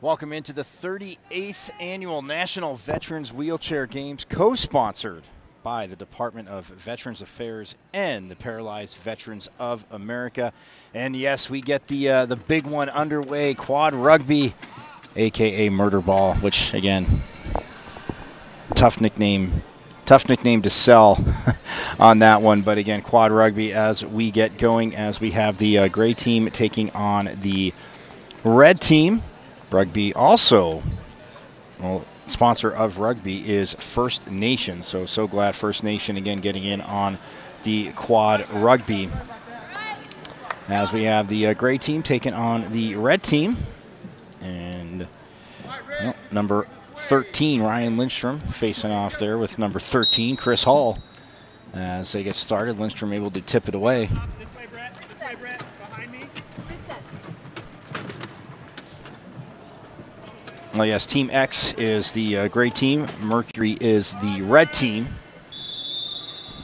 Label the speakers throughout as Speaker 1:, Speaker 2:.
Speaker 1: Welcome into the 38th Annual National Veterans Wheelchair Games, co-sponsored by the Department of Veterans Affairs and the Paralyzed Veterans of America. And yes, we get the big one underway, Quad Rugby, aka Murder Ball, which again, tough nickname to sell on that one. But again, Quad Rugby as we get going, as we have the gray team taking on the red team. Rugby also, well, sponsor of Rugby is First Nation. So glad First Nation again getting in on the Quad Rugby. As we have the gray team taking on the red team. And well, number 13, Ryan Lindstrom, facing off there with number 13, Chris Hall. As they get started, Lindstrom able to tip it away.
Speaker 2: This way, Brett. This way, Brett. Behind me.
Speaker 1: Well, yes, Team X is the gray team. Mercury is the red team.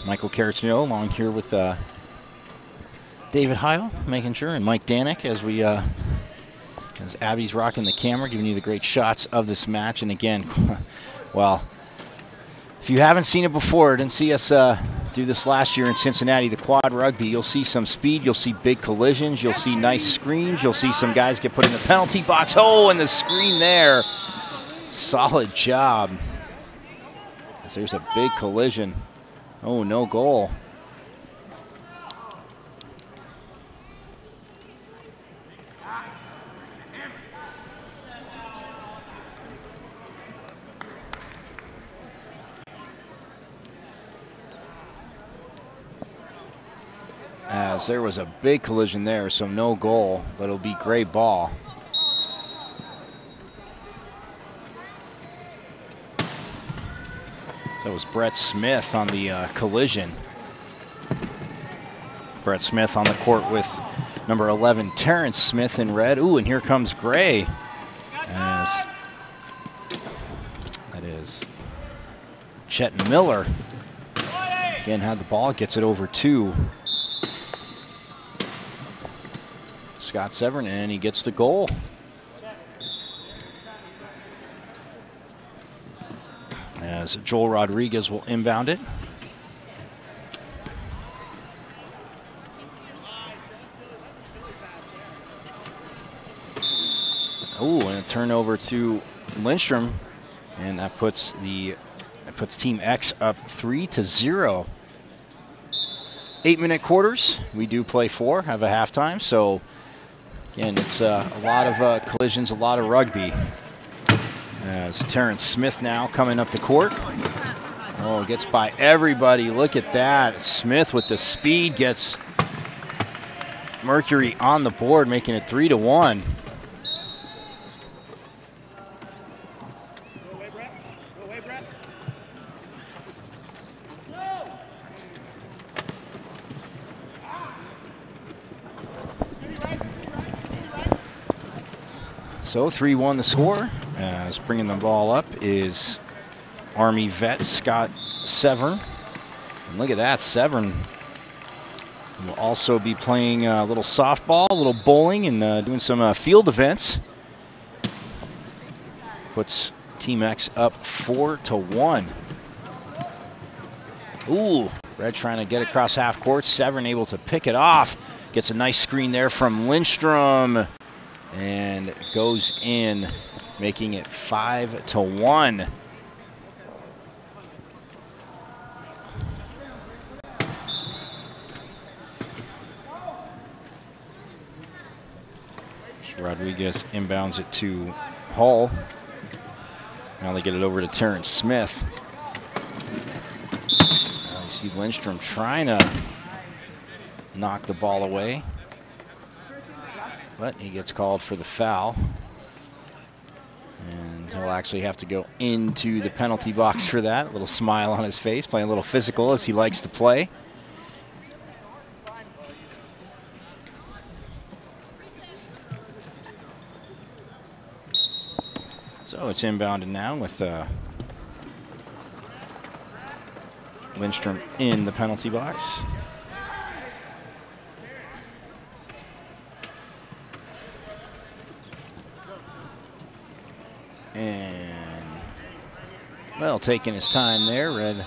Speaker 1: Michael Carrotsnell along here with David Heil, making sure, and Mike Danek as we as Abby's rocking the camera, giving you the great shots of this match. And again, well, if you haven't seen it before, didn't see us do this last year in Cincinnati, the Quad Rugby, you'll see some speed, you'll see big collisions, you'll see nice screens, you'll see some guys get put in the penalty box. Oh, and the screen there. Solid job. As there's a big collision. Oh, no goal. As there was a big collision there, so no goal, but it'll be gray ball. That was Brett Smith on the collision. Brett Smith on the court with number 11, Terrence Smith in red. Ooh, and here comes gray. As that is Chet Miller. Again, had the ball, gets it over to Scott Severn, and he gets the goal. As Joel Rodriguez will inbound it. Oh, and a turnover to Lindstrom, and that puts Team X up 3-0. 8-minute quarters. We do play 4, have a halftime, so again, it's a lot of collisions, a lot of rugby. As Terrence Smith now coming up the court. Oh, gets by everybody. Look at that. Smith with the speed gets Mercury on the board, making it 3-1. So 3-1 the score. As bringing the ball up is Army vet Scott Severn. And look at that, Severn will also be playing a little softball, a little bowling, and doing some field events. Puts Team X up 4-1. Ooh, Red trying to get across half court. Severn able to pick it off. Gets a nice screen there from Lindstrom. And goes in, making it 5-1. Rodriguez inbounds it to Hall. Now they get it over to Terrence Smith. Now you see Lindstrom trying to knock the ball away, but he gets called for the foul. And he'll actually have to go into the penalty box for that. A little smile on his face, playing a little physical as he likes to play. So it's inbounded now with Lindstrom in the penalty box. And, well, taking his time there. Red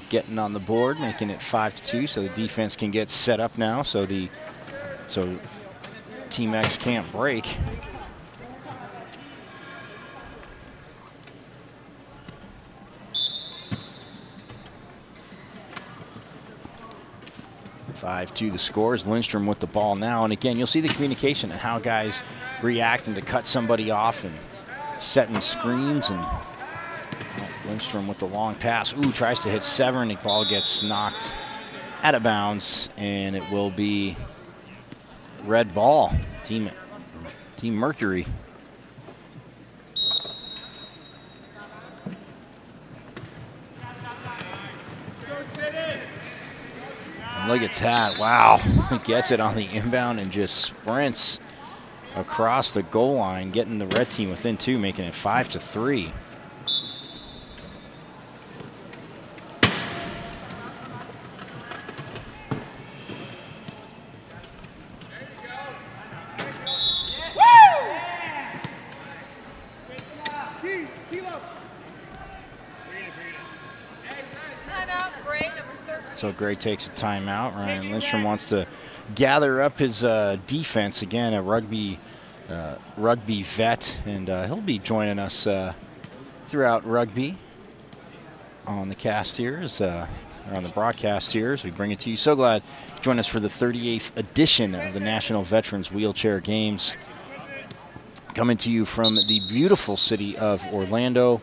Speaker 1: getting on the board, making it 5-2, so the defense can get set up now. So Team X can't break. To the scores. Lindstrom with the ball now, and again, you'll see the communication and how guys reacting to cut somebody off and setting screens. And Lindstrom with the long pass. Ooh, tries to hit Severn. The ball gets knocked out of bounds, and it will be red ball. Team Mercury. Look at that, wow. Gets it on the inbound and just sprints across the goal line, getting the red team within 2, making it 5-3. So Gray takes a timeout. Ryan Lindstrom wants to gather up his defense again, a rugby vet, and he'll be joining us throughout rugby on the cast here, or on the broadcast here as we bring it to you. So glad to join us for the 38th edition of the National Veterans Wheelchair Games, coming to you from the beautiful city of Orlando,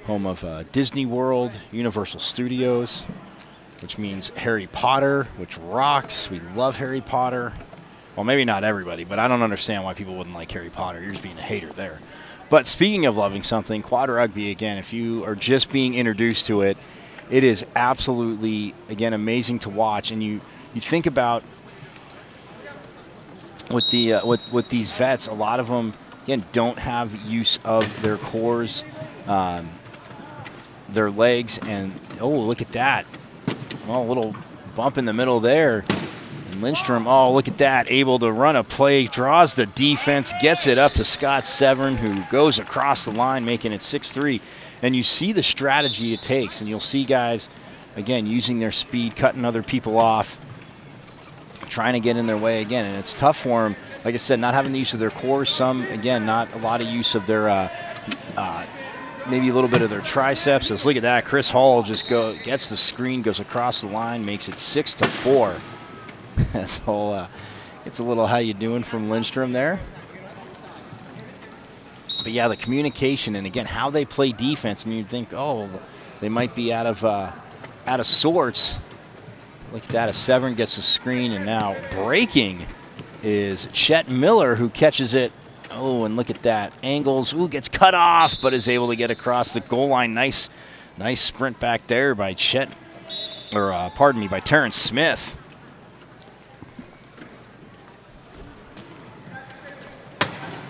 Speaker 1: home of Disney World, Universal Studios, which means Harry Potter, which rocks. We love Harry Potter. Well, maybe not everybody, but I don't understand why people wouldn't like Harry Potter. You're just being a hater there. But speaking of loving something, quad rugby, again, if you are just being introduced to it, it is absolutely, again, amazing to watch. And you think about with these vets, a lot of them, again, don't have use of their cores, their legs, and, oh, look at that. Well, a little bump in the middle there. And Lindstrom, oh, look at that, able to run a play, draws the defense, gets it up to Scott Severn, who goes across the line, making it 6-3. And you see the strategy it takes, and you'll see guys, again, using their speed, cutting other people off, trying to get in their way again. And it's tough for them, like I said, not having the use of their core. Some, again, not a lot of use of their maybe a little bit of their triceps. Let's look at that. Chris Hall just gets the screen, goes across the line, makes it 6-4. So it's a little how you doing from Lindstrom there. But yeah, the communication and again how they play defense, and you'd think, oh, they might be out of sorts. Look at that. As Severn gets the screen, and now breaking is Chet Miller, who catches it. Oh, and look at that. Angles, ooh, gets cut off, but is able to get across the goal line. Nice sprint back there by by Terrence Smith.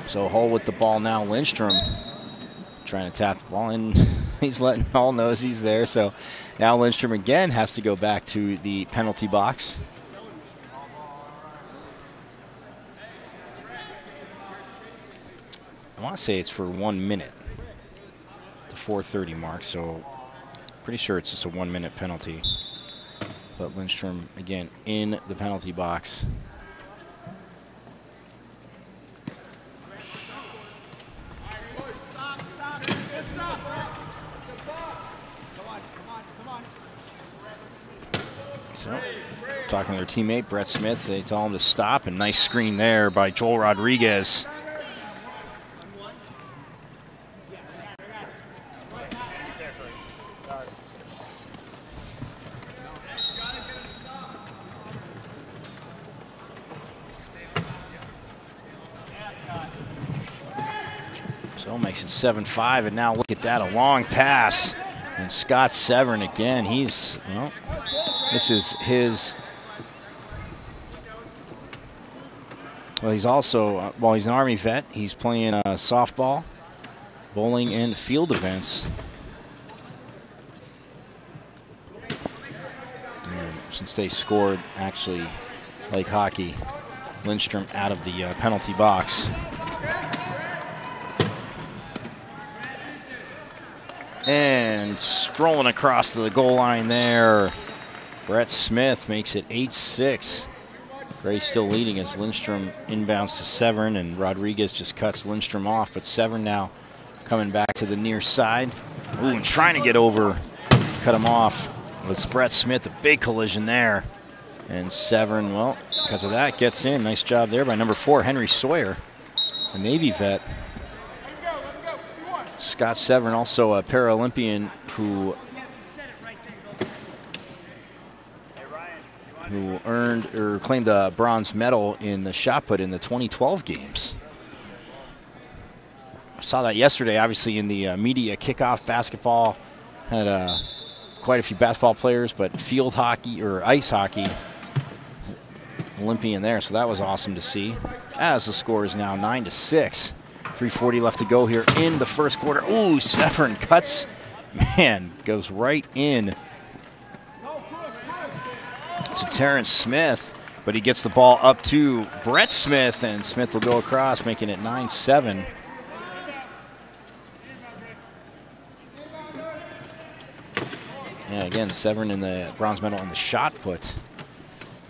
Speaker 1: So Hull with the ball now. Lindstrom trying to tap the ball, and he's letting Hull know he's there. So now Lindstrom again has to go back to the penalty box. I want to say it's for 1 minute, the 4:30 mark, so pretty sure it's just a 1 minute penalty. But Lindstrom, again, in the penalty box. So, talking to their teammate, Brett Smith, they tell him to stop, and nice screen there by Joel Rodriguez. So makes it 7-5, and now look at that, a long pass. And Scott Severn again, he's, well, this is his, well, he's also, well, he's an Army vet. He's playing softball, bowling, and field events. And since they scored, actually, like hockey, Lindstrom out of the penalty box. And strolling across to the goal line there. Brett Smith makes it 8-6. Gray still leading as Lindstrom inbounds to Severn, and Rodriguez just cuts Lindstrom off. But Severn now coming back to the near side. Ooh, and trying to get over, cut him off. With Brett Smith, a big collision there. And Severn, well, because of that, gets in. Nice job there by number 4, Henry Sawyer, a Navy vet. Scott Severn, also a Paralympian who earned or claimed a bronze medal in the shot put in the 2012 games. I saw that yesterday, obviously, in the media kickoff basketball. Had quite a few basketball players, but field hockey or ice hockey, Olympian there, so that was awesome to see. As the score is now 9-6. 3:40 left to go here in the first quarter. Ooh, Severn cuts, man, goes right in to Terrence Smith, but he gets the ball up to Brett Smith, and Smith will go across, making it 9-7. Yeah, again, Severn in the bronze medal in the shot put.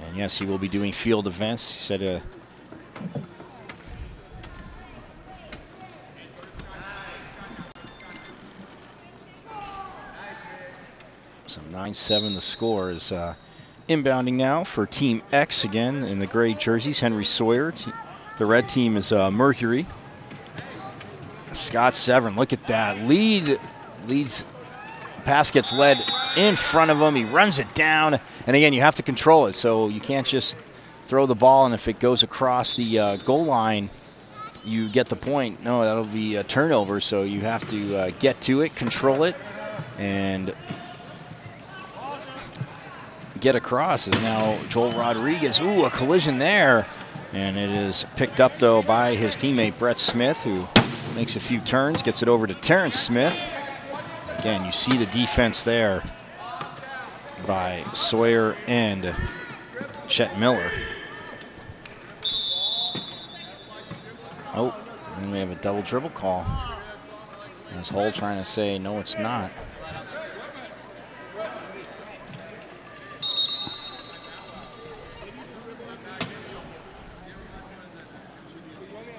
Speaker 1: And yes, he will be doing field events. He said so 9-7 the score is inbounding now for Team X again in the gray jerseys. Henry Sawyer. The red team is Mercury. Scott Severn, look at that. Leads. Pass gets led in front of him. He runs it down. And again, you have to control it. So you can't just throw the ball, and if it goes across the goal line, you get the point. No, that'll be a turnover. So you have to get to it, control it, and get across. Is now Joel Rodriguez. Ooh, a collision there. And it is picked up, though, by his teammate Brett Smith, who makes a few turns, gets it over to Terrence Smith. Again, you see the defense there by Sawyer and Chet Miller. Oh, and we have a double dribble call. As Hull trying to say, no, it's not.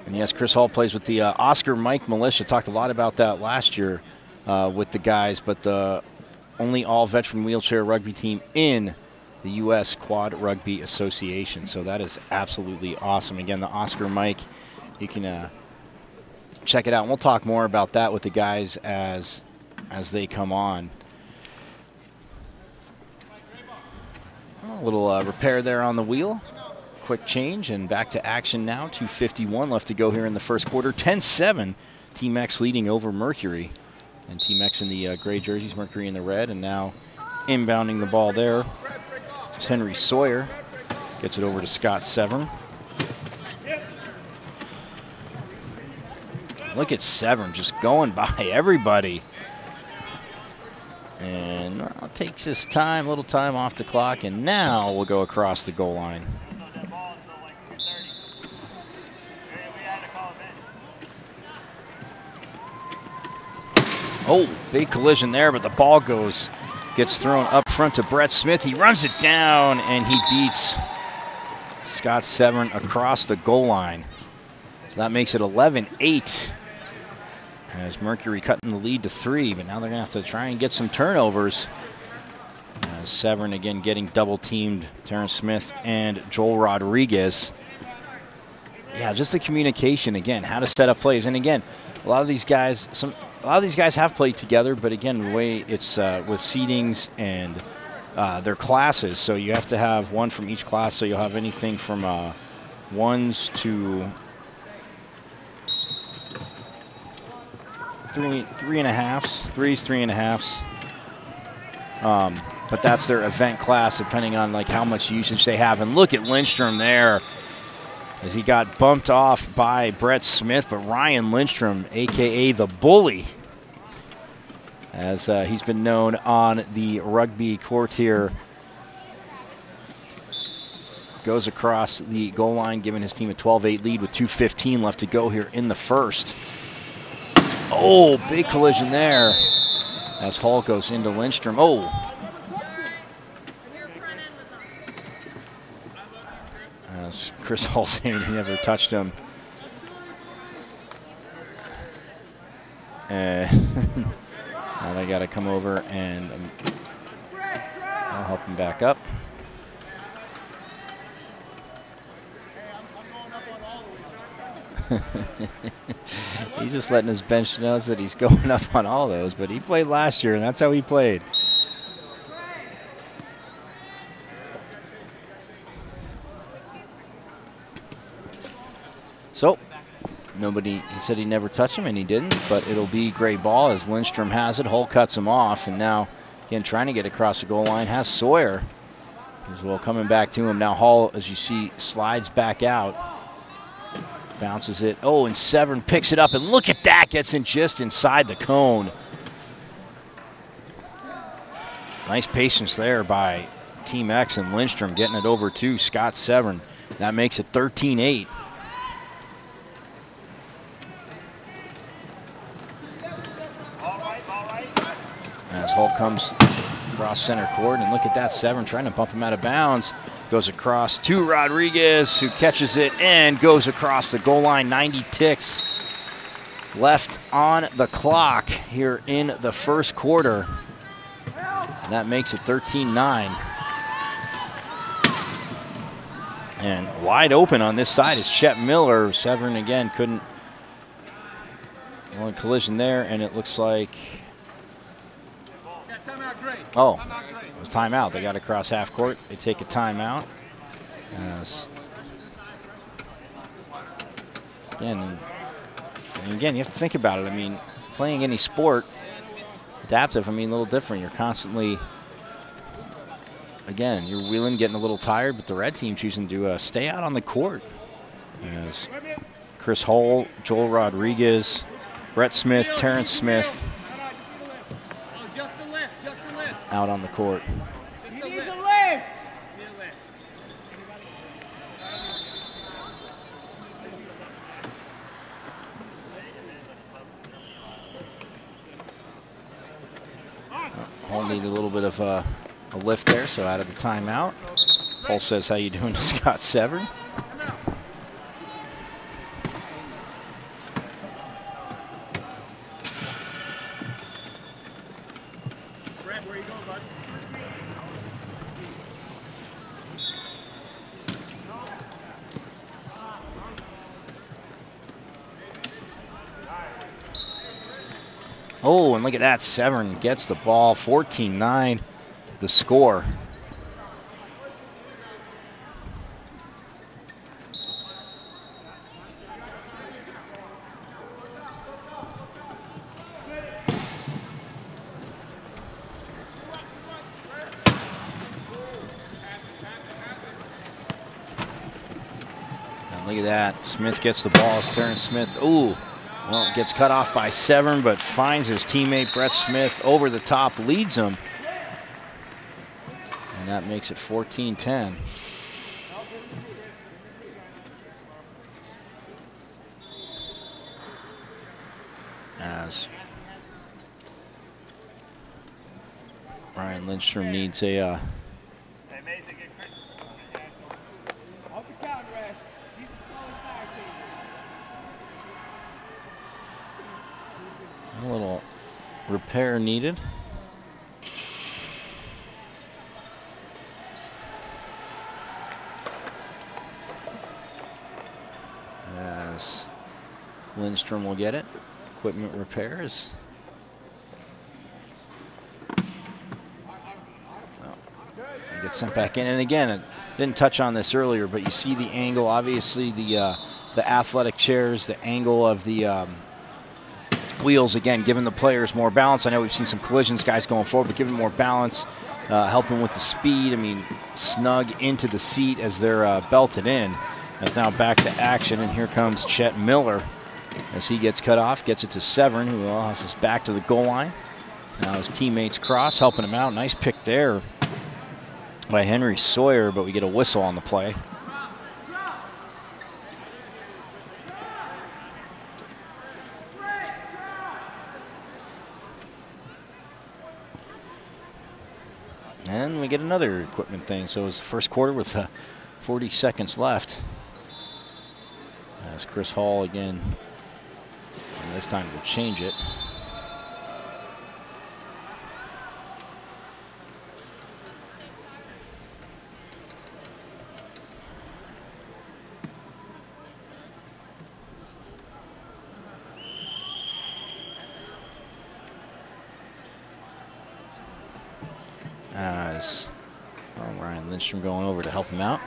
Speaker 1: And yes, Chris Hull plays with the Oscar Mike Militia. Talked a lot about that last year with the guys, but the only all-veteran wheelchair rugby team in the U.S. Quad Rugby Association. So that is absolutely awesome. Again, the Oscar Mike, you can check it out. And we'll talk more about that with the guys as they come on. A little repair there on the wheel. Quick change and back to action now. 2:51 left to go here in the first quarter. 10-7. Team X leading over Mercury. And Team X in the gray jerseys, Mercury in the red. And now inbounding the ball there. It's Henry Sawyer. Gets it over to Scott Severn. Look at Severn just going by everybody. And well, takes his time, little time off the clock. And now we'll go across the goal line. Oh, big collision there, but the ball gets thrown up front to Brett Smith. He runs it down, and he beats Scott Severn across the goal line. So that makes it 11-8. As Mercury cutting the lead to 3, but now they're going to have to try and get some turnovers. Severn again getting double-teamed, Terrence Smith and Joel Rodriguez. Yeah, just the communication, again, how to set up plays. And again, a lot of these guys have played together, but again, the way it's with seedings and their classes, so you have to have one from each class, so you'll have anything from 1s to 3.5s, 3.5s. But that's their event class, depending on like how much usage they have. And look at Lindstrom there, as he got bumped off by Brett Smith, but Ryan Lindstrom, a.k.a. the Bully, as he's been known on the rugby court here, goes across the goal line, giving his team a 12-8 lead with 2:15 left to go here in the first. Oh, big collision there. as Hall goes into Lindstrom. Oh! As Chris Hall saying he never touched him. And now they got to come over and I'll help him back up. He's just letting his bench know that he's going up on all those, but he played last year, and that's how he played. So, nobody, he said he never touched him, and he didn't, but it'll be gray ball as Lindstrom has it. Hull cuts him off, and now, again, trying to get across the goal line, has Sawyer as well coming back to him. Now Hull, as you see, slides back out. Bounces it. Oh, and Severn picks it up, and look at that. Gets in just inside the cone. Nice patience there by Team X and Lindstrom getting it over to Scott Severn. That makes it 13-8. As Hull comes across center court, and look at that. Severn trying to bump him out of bounds. Goes across to Rodriguez, who catches it and goes across the goal line. 90 ticks left on the clock here in the first quarter. And that makes it 13-9. And wide open on this side is Chet Miller. Severn again couldn't. One collision there, and it looks like. Oh. Timeout. They got across half court. They take a timeout. Again, you have to think about it. I mean, playing any sport, adaptive, I mean, a little different. You're constantly, again, you're wheeling, getting a little tired, but the red team choosing to stay out on the court. As Chris Hull, Joel Rodriguez, Brett Smith, Terrence Smith out on the court.
Speaker 2: He needs a lift.
Speaker 1: Hull needed a little bit of a lift there, so out of the timeout. Hull says, how you doing to Scott Severn? Oh, and look at that. Severn gets the ball. 14-9, the score. And look at that. Smith gets the ball. It's Terrence Smith. Ooh. Well, gets cut off by Severn, but finds his teammate Brett Smith over the top, leads him. And that makes it 14-10. As Ryan Lindstrom needs a a little repair needed. As Lindstrom will get it. Equipment repairs. He gets sent back in. And again, I didn't touch on this earlier, but you see the angle. Obviously, the athletic chairs, the angle of the wheels, again, giving the players more balance. I know we've seen some collisions, guys going forward, but giving more balance, helping with the speed. I mean, snug into the seat as they're belted in. That's now back to action, and here comes Chet Miller as he gets cut off, gets it to Severn, who has his back to the goal line. Now his teammates cross, helping him out. Nice pick there by Henry Sawyer, but we get a whistle on the play. And we get another equipment thing. So it's the first quarter with 40 seconds left. As Chris Hall again, and this time we'll change it. As Ryan Lindstrom going over to help him out.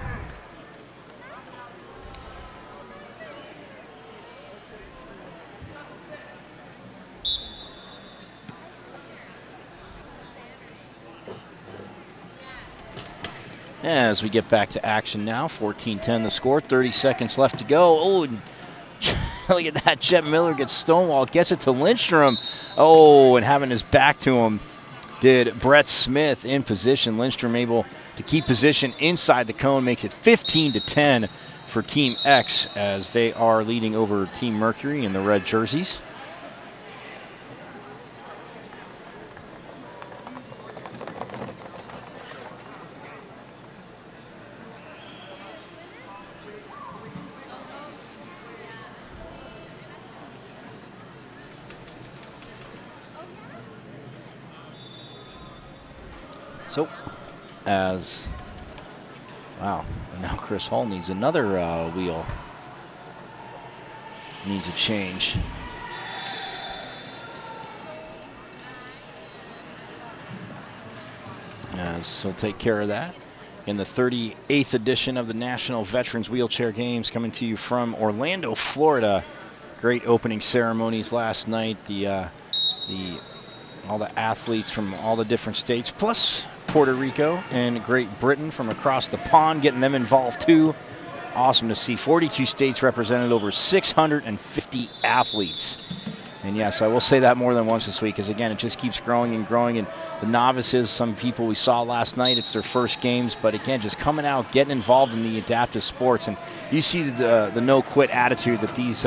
Speaker 1: As we get back to action now, 14-10 the score, 30 seconds left to go. Oh, and look at that. Jet Miller gets stonewalled, gets it to Lindstrom. Oh, and having his back to him did Brett Smith in position. Lindstrom able to keep position inside the cone, makes it 15-10 for Team X as they are leading over Team Mercury in the red jerseys. So, wow, and now Chris Hall needs another wheel. Needs a change. As he'll take care of that. In the 38th edition of the National Veterans Wheelchair Games, coming to you from Orlando, Florida. Great opening ceremonies last night. All the athletes from all the different states, plus Puerto Rico and Great Britain from across the pond, getting them involved too. Awesome to see. 42 states represented, over 650 athletes. And yes, I will say that more than once this week, because again, it just keeps growing and growing. And the novices, some people we saw last night, it's their first games, but again, just coming out, getting involved in the adaptive sports. And you see the no-quit attitude that these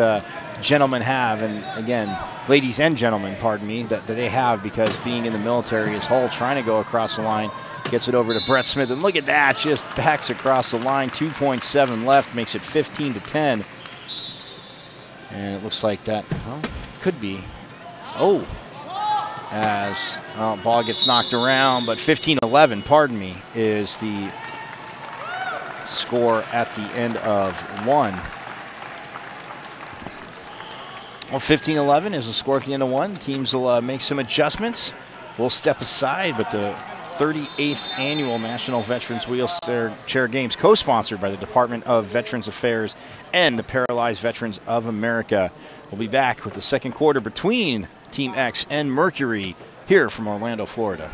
Speaker 1: gentlemen have, and again, ladies and gentlemen, pardon me, that they have, because being in the military is whole, trying to go across the line, gets it over to Brett Smith, and look at that, just backs across the line, 2.7 left, makes it 15-10. And it looks like that, well, could be, oh, as ball gets knocked around, but 15-11, pardon me, is the score at the end of one. Well, 15-11 is the score at the end of one. Teams will make some adjustments. We'll step aside, but the 38th Annual National Veterans Wheelchair Games, co-sponsored by the Department of Veterans Affairs and the Paralyzed Veterans of America. We'll be back with the second quarter between Team X and Mercury here from Orlando, Florida.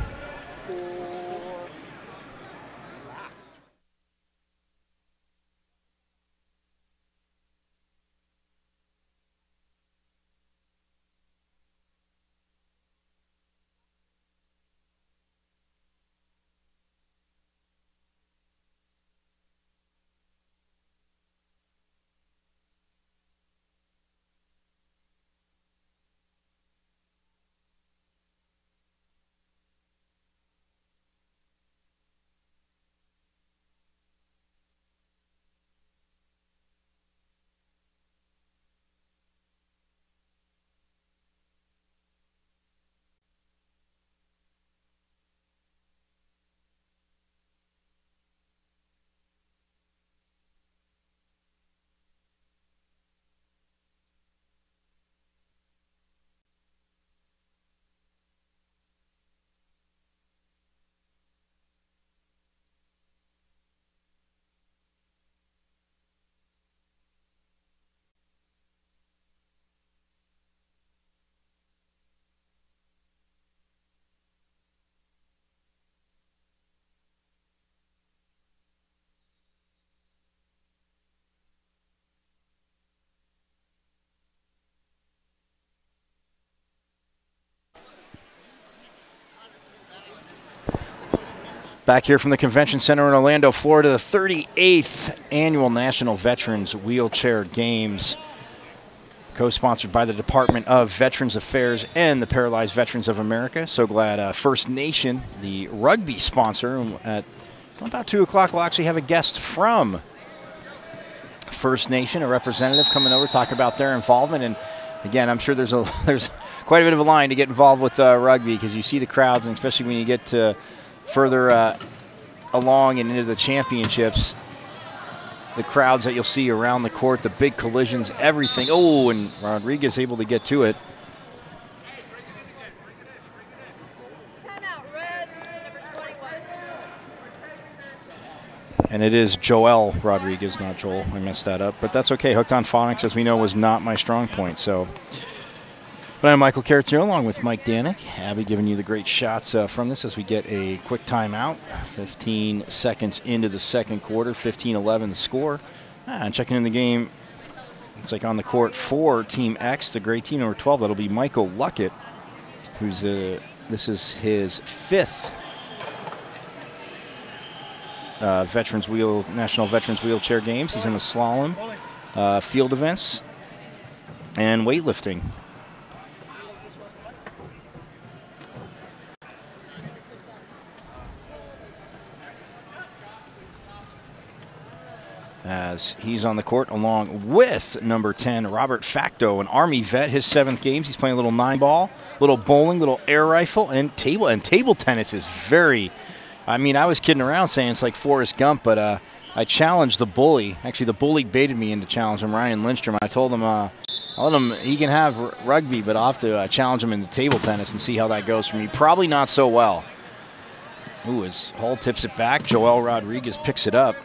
Speaker 1: Back here from the Convention Center in Orlando, Florida, the 38th Annual National Veterans Wheelchair Games. co-sponsored by the Department of Veterans Affairs and the Paralyzed Veterans of America. So glad First Nation, the rugby sponsor, at about 2 o'clock we'll actually have a guest from First Nation, a representative coming over, talking about their involvement. And again, I'm sure there's quite a bit of a line to get involved with rugby, because you see the crowds, and especially when you get to further along and into the championships, the crowds that you'll see around the court, the big collisions, everything. Oh, and Rodriguez able to get to it.
Speaker 3: Timeout, red, number 21.
Speaker 1: And it is Joel Rodriguez, not Joel. I messed that up, but that's okay. Hooked on phonics, as we know, was not my strong point. So, but I'm Michael Carrotino along with Mike Danek. Abby giving you the great shots from this as we get a quick timeout. 15 seconds into the second quarter, 15-11 the score. And checking in the game, it's like on the court for Team X, the great team number 12. That'll be Michael Luckett, who's this is his 5th National Veterans Wheelchair Games. He's in the slalom, field events, and weightlifting. As he's on the court along with number 10, Robert Facto, an Army vet, his 7th games. He's playing a little 9-ball, little bowling, little air rifle, and table tennis is very, I mean, I was kidding around saying it's like Forrest Gump, but I challenged the bully. Actually, the bully baited me into challenging him, Ryan Lindstrom. I told him he can have rugby, but I'll have to challenge him in the table tennis and see how that goes for me. Probably not so well. Ooh, as Hull tips it back, Joel Rodriguez picks it up.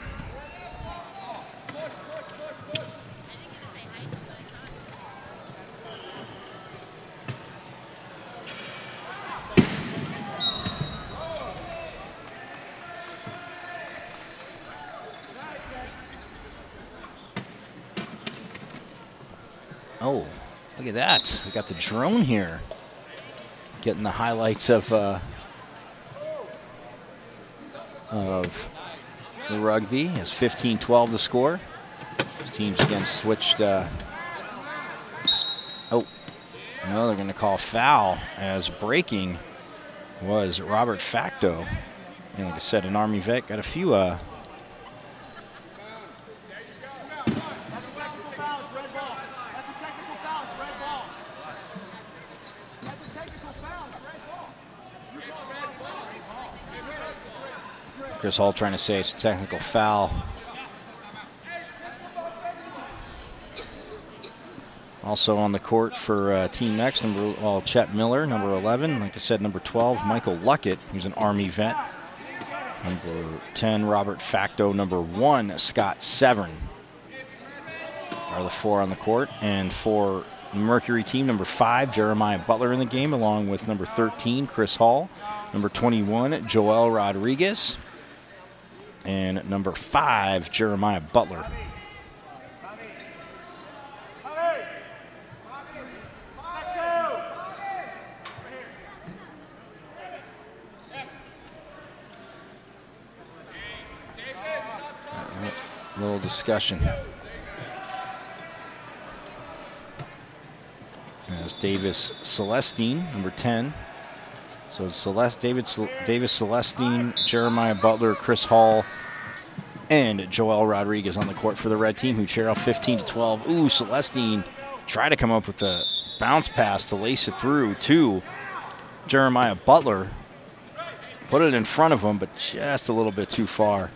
Speaker 1: Oh, look at that. We got the drone here. Getting the highlights of the rugby. It's 15-12 the score. These teams again switched. Oh, no, they're going to call foul, as breaking was Robert Facto. And like I said, an Army vet. Got a few Chris Hull trying to say it's a technical foul. Also on the court for Team X, Chet Miller, number 11. Like I said, number 12, Michael Luckett, who's an Army vet. Number 10, Robert Facto. Number 1, Scott Severn are the 4 on the court. And for the Mercury team, number 5, Jeremiah Butler in the game, along with number 13, Chris Hull. Number 21, Joel Rodriguez. And number 5, Jeremiah Butler. A little discussion. As Davis Celestine, number 10. So Davis Celestine, Jeremiah Butler, Chris Hull, and Joel Rodriguez on the court for the red team, who trail 15-12. Ooh, Celestine tried to come up with a bounce pass to lace it through to Jeremiah Butler. Put it in front of him, but just a little bit too far.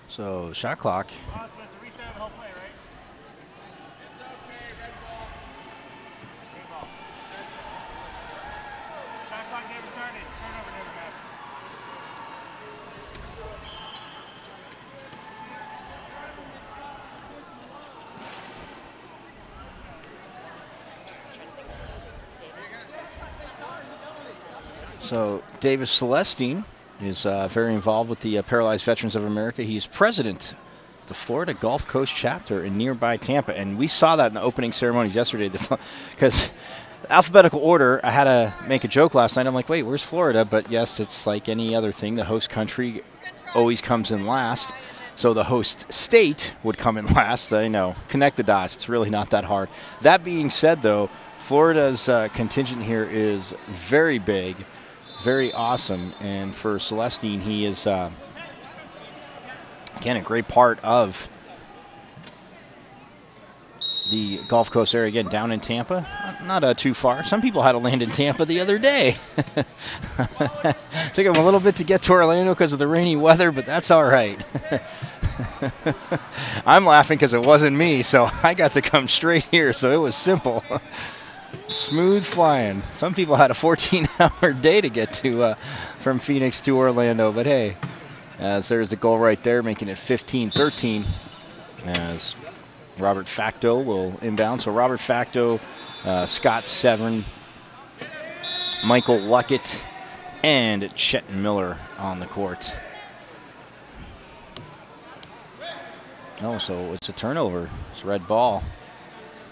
Speaker 1: So, shot clock.
Speaker 4: That's a reset of the whole play, right? It's okay, red ball. Red ball. Shot clock never started. Turnover never happened.
Speaker 1: So, Davis Celestine is very involved with the Paralyzed Veterans of America. He's president of the Florida Gulf Coast chapter in nearby Tampa. And we saw that in the opening ceremonies yesterday because alphabetical order, I had to make a joke last night. I'm like, wait, where's Florida? But yes, it's like any other thing. The host country always comes in last. So the host state would come in last. I know, connect the dots. It's really not that hard. That being said, though, Florida's contingent here is very big, very awesome. And for Celestine, he is, again, a great part of the Gulf Coast area, again, down in Tampa. Not too far. Some people had to land in Tampa the other day. Took them a little bit to get to Orlando because of the rainy weather, but that's all right. I'm laughing because it wasn't me, so I got to come straight here, so it was simple. Smooth flying. Some people had a 14-hour day to get to from Phoenix to Orlando, but hey, as there's the goal right there, making it 15-13 as Robert Facto will inbound. So Robert Facto, Scott Severn, Michael Luckett, and Chet Miller on the court. Oh, so it's a turnover. It's a red ball.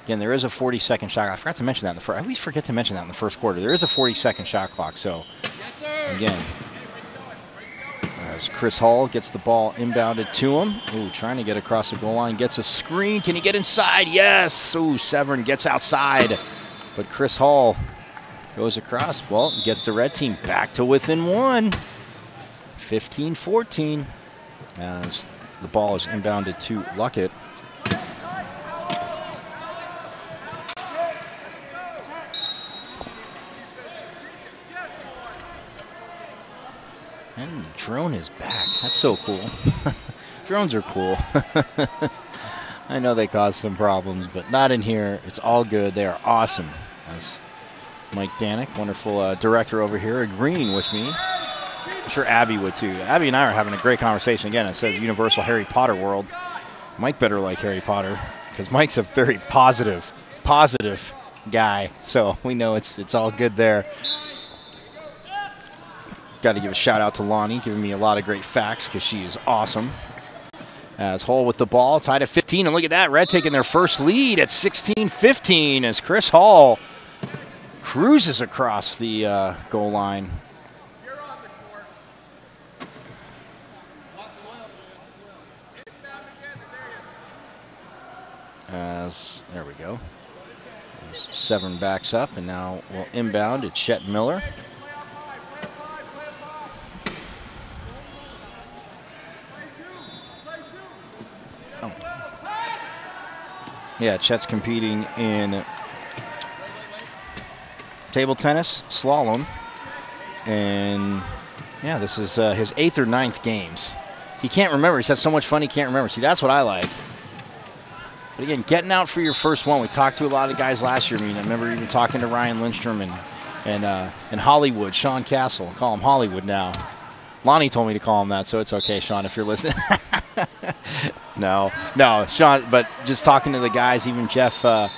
Speaker 1: Again, there is a 40-second shot. I forgot to mention that in the first. I always forget to mention that in the first quarter. There is a 40-second shot clock. So, again, as Chris Hall gets the ball inbounded to him. Ooh, trying to get across the goal line. Gets a screen. Can he get inside? Yes. Ooh, Severn gets outside. But Chris Hall goes across. Well, gets the red team back to within one. 15-14 as the ball is inbounded to Luckett. And the drone is back. That's so cool. Drones are cool. I know they cause some problems, but not in here. It's all good. They are awesome. As Mike Danik, wonderful director over here, agreeing with me. I'm sure Abby would too. Abby and I are having a great conversation. Again, I said Universal Harry Potter world. Mike better like Harry Potter because Mike's a very positive guy. So we know it's all good there. Got to give a shout out to Lonnie, giving me a lot of great facts because she is awesome. As Hall with the ball, tied at 15, and look at that, Red taking their first lead at 16-15 as Chris Hall cruises across the goal line. As there we go. As Severn backs up, and now we'll inbound to Chet Miller. Yeah, Chet's competing in table tennis, slalom, and yeah, this is his 8th or 9th games. He can't remember. He's had so much fun he can't remember. See, that's what I like. But again, getting out for your first one. We talked to a lot of guys last year. I mean, I remember even talking to Ryan Lindstrom and Hollywood, Sean Castle. I call him Hollywood now. Lonnie told me to call him that, so it's okay, Sean, if you're listening. No, Sean, but just talking to the guys, even Jeff De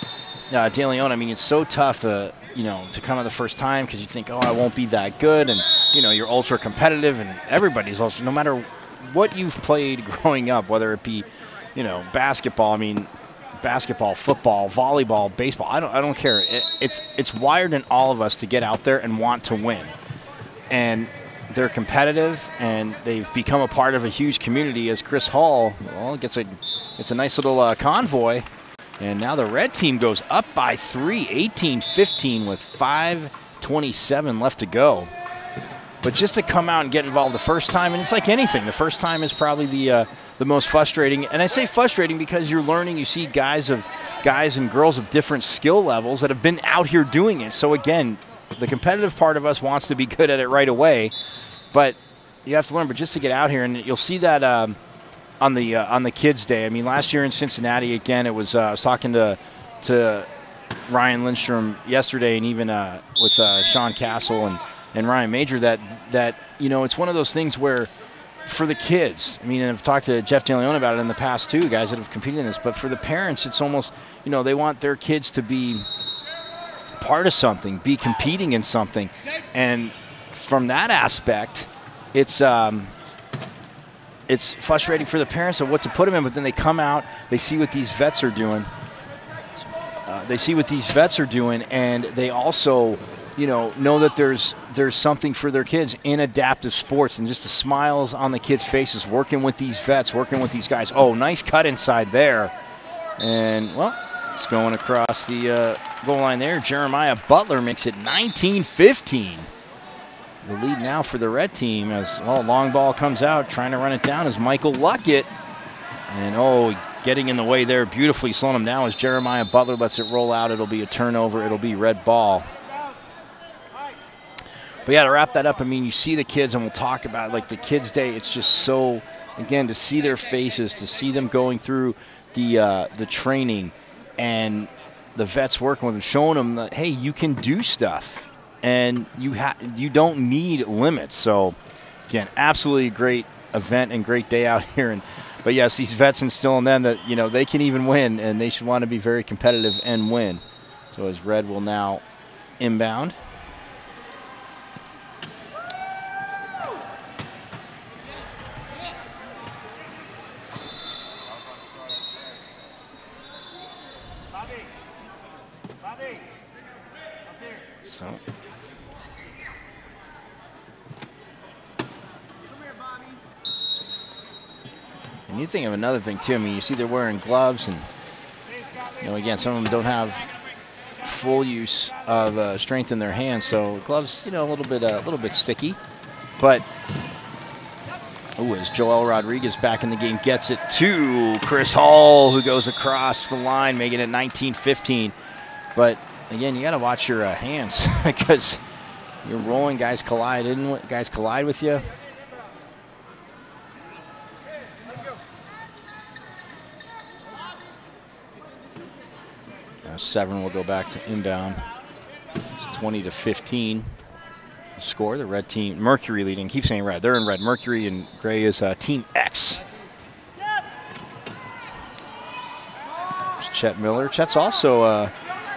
Speaker 1: Leon, I mean, it's so tough to come out the first time because you think, oh, I won't be that good, and, you're ultra competitive, and everybody's ultra, no matter what you've played growing up, whether it be, basketball, I mean, basketball, football, volleyball, baseball, I don't care. It's wired in all of us to get out there and want to win. And they're competitive, and they've become a part of a huge community as Chris Hall, well, gets a nice little convoy. And now the red team goes up by 3, 18-15 with 5:27 left to go. But just to come out and get involved the first time, and it's like anything, the first time is probably the most frustrating. And I say frustrating because you're learning, you see guys and girls of different skill levels that have been out here doing it. So again, the competitive part of us wants to be good at it right away, but you have to learn. But just to get out here, and you'll see that on the Kids Day. I mean, last year in Cincinnati, again, it was I was talking to Ryan Lindstrom yesterday, and even with Sean Castle and Ryan Major, that it's one of those things where for the kids, I mean, and I've talked to Jeff De Leon about it in the past too, guys that have competed in this, but for the parents, it's almost, they want their kids to be part of something, be competing in something. And from that aspect, it's frustrating for the parents of what to put them in, but then they come out, they see what these vets are doing. And they also, you know that there's something for their kids in adaptive sports, and just the smiles on the kids' faces, working with these vets, working with these guys. Oh, nice cut inside there. And, well, it's going across the goal line there. Jeremiah Butler makes it 19-15. The lead now for the red team as, well, long ball comes out. Trying to run it down is Michael Luckett. And, oh, getting in the way there, beautifully slowing him down as Jeremiah Butler lets it roll out. It'll be a turnover. It'll be red ball. But, yeah, to wrap that up, I mean, you see the kids, and we'll talk about, like, the Kids' Day. It's just so, again, to see their faces, to see them going through the training and the vets working with them, showing them that, hey, you can do stuff. And you don't need limits. So, again, absolutely great event and great day out here. But, yes, these vets instilling them that, you know, they can even win, and they should want to be very competitive and win. So as red will now inbound. So. And you think of another thing, too. I mean, you see they're wearing gloves, and, you know, again, some of them don't have full use of strength in their hands, so gloves, you know, a little bit sticky. But, oh, as Joel Rodriguez back in the game gets it to Chris Hall, who goes across the line, making it 19-15. But, again, you got to watch your hands because you're rolling, guys collide with you. Severn will go back to inbound. It's 20-15 score. The red team, Mercury leading. Keep saying red. They're in red. Mercury and gray is Team X. There's Chet Miller. Chet's also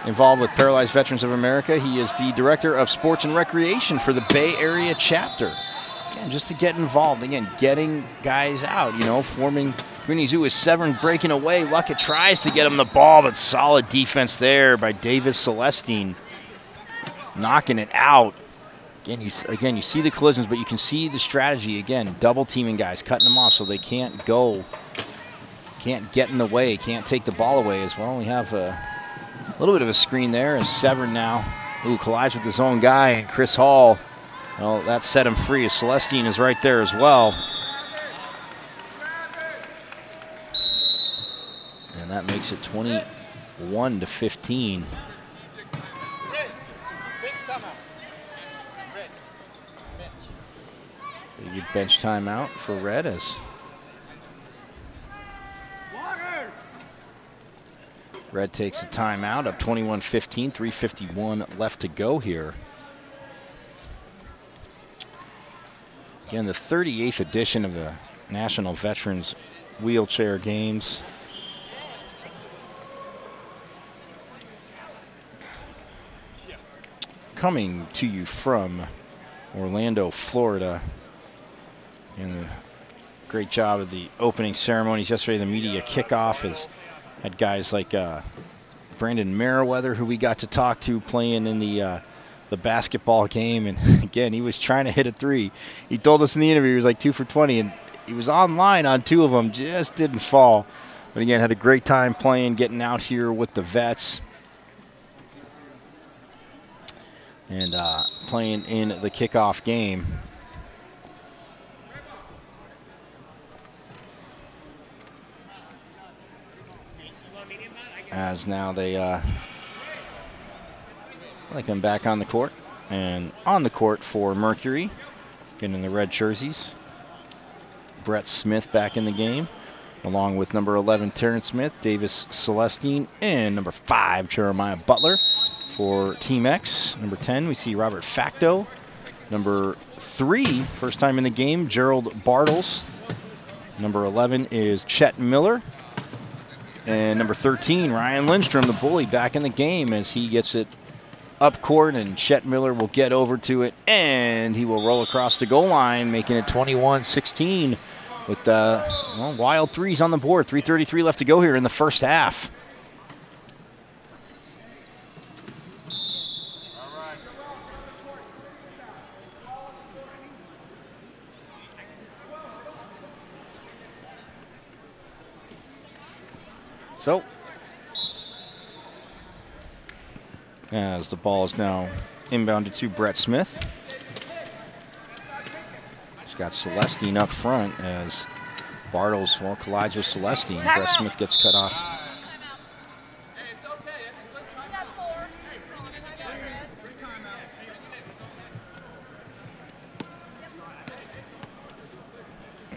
Speaker 1: involved with Paralyzed Veterans of America. He is the Director of Sports and Recreation for the Bay Area chapter. Again, just to get involved. Again, getting guys out, you know, forming Greeny Zoo is Severn breaking away. Luckett tries to get him the ball, but solid defense there by Davis Celestine. Knocking it out. Again, you see the collisions, but you can see the strategy. Again, double teaming guys, cutting them off so they can't get in the way, can't take the ball away as well. We have a little bit of a screen there as Severn now, collides with his own guy, and Chris Hall. Well, that set him free as Celestine is right there as well. And that makes it 21-15. A good bench timeout for red as red takes a timeout, up 21-15, 3:51 left to go here. Again, the 38th edition of the National Veterans Wheelchair Games. Coming to you from Orlando, Florida. And a great job of the opening ceremonies yesterday. The media kickoff has had guys like Brandon Merriweather, who we got to talk to playing in the basketball game. And again, he was trying to hit a three. He told us in the interview he was like 2 for 20, and he was online on 2 of them, just didn't fall. But again, had a great time playing, getting out here with the vets. And playing in the kickoff game. As now they come back on the court. And on the court for Mercury, getting in the red jerseys. Brett Smith back in the game, along with number 11, Terrence Smith, Davis Celestine, and number 5, Jeremiah Butler. For Team X, number 10, we see Robert Facto. Number 3, first time in the game, Gerald Bartles. Number 11 is Chet Miller. And number 13, Ryan Lindstrom, the bully, back in the game as he gets it up court, and Chet Miller will get over to it, and he will roll across the goal line, making it 21-16 with well, wild threes on the board. 3:33 left to go here in the first half. So, as the ball is now inbounded to Brett Smith. He's got Celestine up front as Bartles, well, collides with Celestine. Brett Smith gets cut off.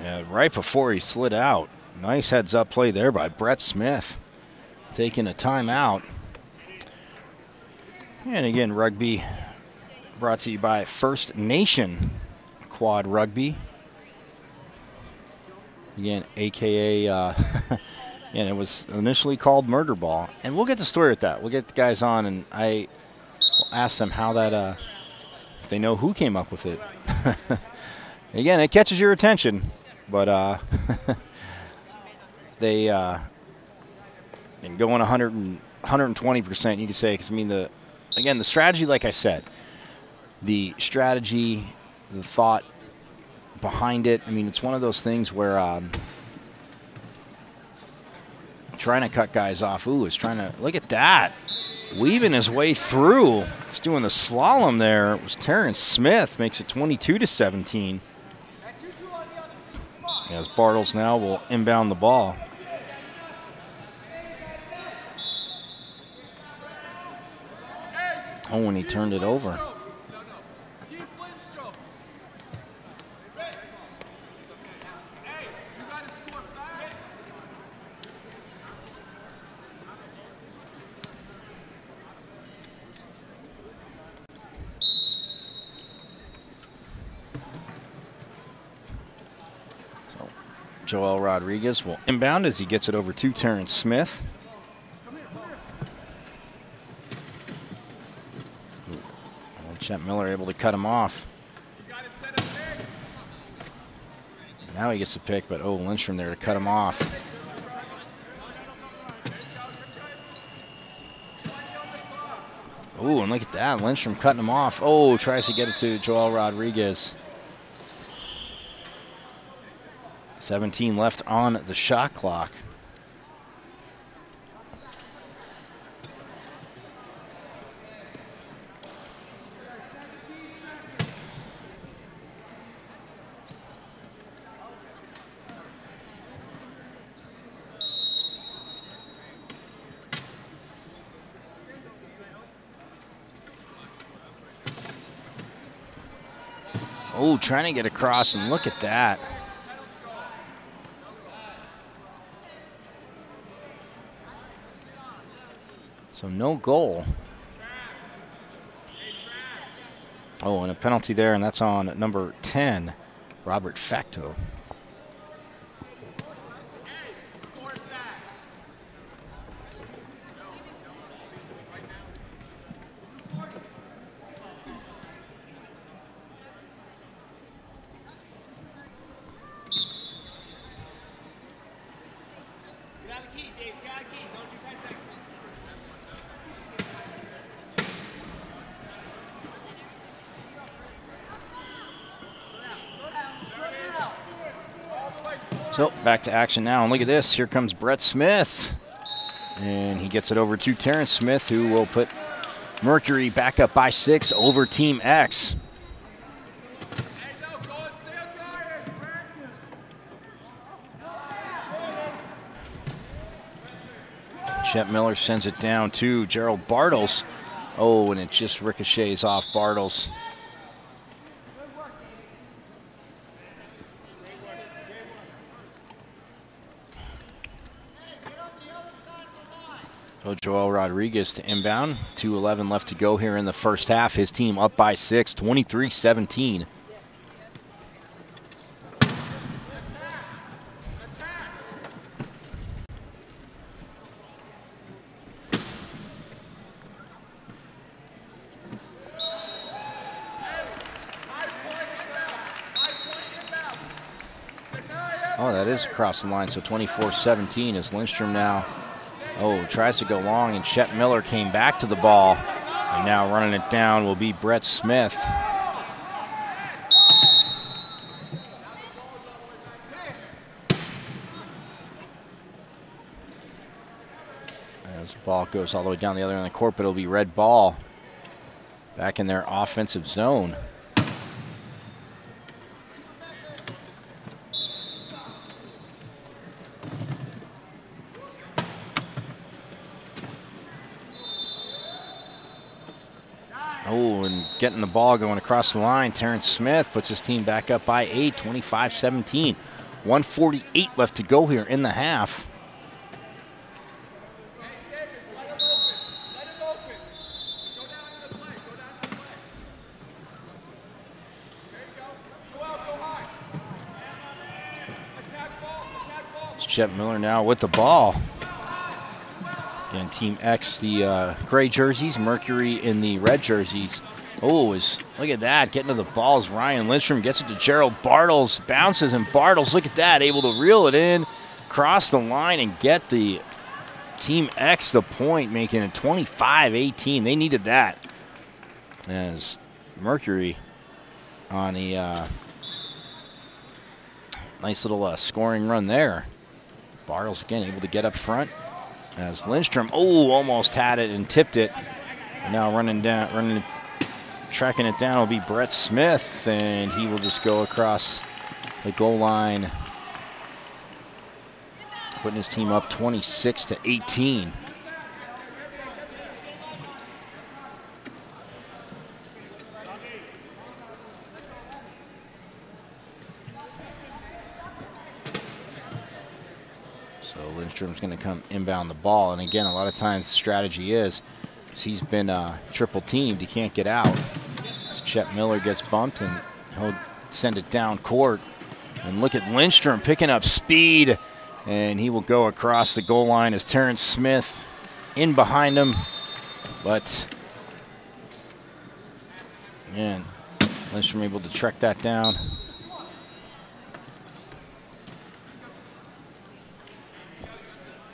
Speaker 1: Yeah, right before he slid out. Nice heads-up play there by Brett Smith, taking a timeout. And again, rugby brought to you by First Nation Quad Rugby. Again, AKA, and it was initially called Murder Ball. And we'll get the story with that. We'll get the guys on, and I will ask them how that, if they know who came up with it. Again, it catches your attention, but they and going 120%, you could say, because I mean again, the strategy, like I said, the strategy, the thought behind it. I mean, it's one of those things where trying to cut guys off. Ooh, it's trying to look at that, weaving his way through. He's doing the slalom there. It was Terrence Smith, makes it 22-17. As Bartles now will inbound the ball. Oh, and he turned it over. So Joel Rodriguez will inbound as he gets it over to Terrence Smith. Chet Miller able to cut him off. Now he gets the pick, but oh, Lindstrom there to cut him off. Oh, and look at that, Lindstrom cutting him off. Oh, tries to get it to Joel Rodriguez. 17 left on the shot clock. Oh, trying to get across, and look at that. So no goal. Oh, and a penalty there, and that's on number 10, Robert Facto. So back to action now, and look at this. Here comes Brett Smith, and he gets it over to Terrence Smith, who will put Mercury back up by 6 over Team X. Chet Miller sends it down to Gerald Bartles. Oh, and it just ricochets off Bartles. So Joel Rodriguez to inbound. 2:11 left to go here in the first half. His team up by 6, 23-17. Oh, that is across the line, so 24-17 as Lindstrom now, tries to go long, and Chet Miller came back to the ball. And now running it down will be Brett Smith. As the ball goes all the way down the other end of the court, but it'll be red ball back in their offensive zone. Oh, and getting the ball going across the line. Terrence Smith puts his team back up by 8, 25-17. 1:48 left to go here in the half. It's Chet Miller now with the ball. Again, Team X, the gray jerseys, Mercury in the red jerseys. Oh, look at that, getting to the balls. Ryan Lindstrom gets it to Gerald Bartles, bounces, and Bartles, look at that, able to reel it in, cross the line, and get the Team X the point, making it 25-18. They needed that. As Mercury on a nice little scoring run there. Bartles again able to get up front. As Lindstrom, almost had it and tipped it. And now tracking it down will be Brett Smith, and he will just go across the goal line, putting his team up 26-18. Lindstrom's going to come inbound the ball, and again, a lot of times the strategy is he's been triple teamed, he can't get out. So Chet Miller gets bumped, and he'll send it down court. And look at Lindstrom picking up speed, and he will go across the goal line as Terrence Smith in behind him. But man, Lindstrom able to track that down.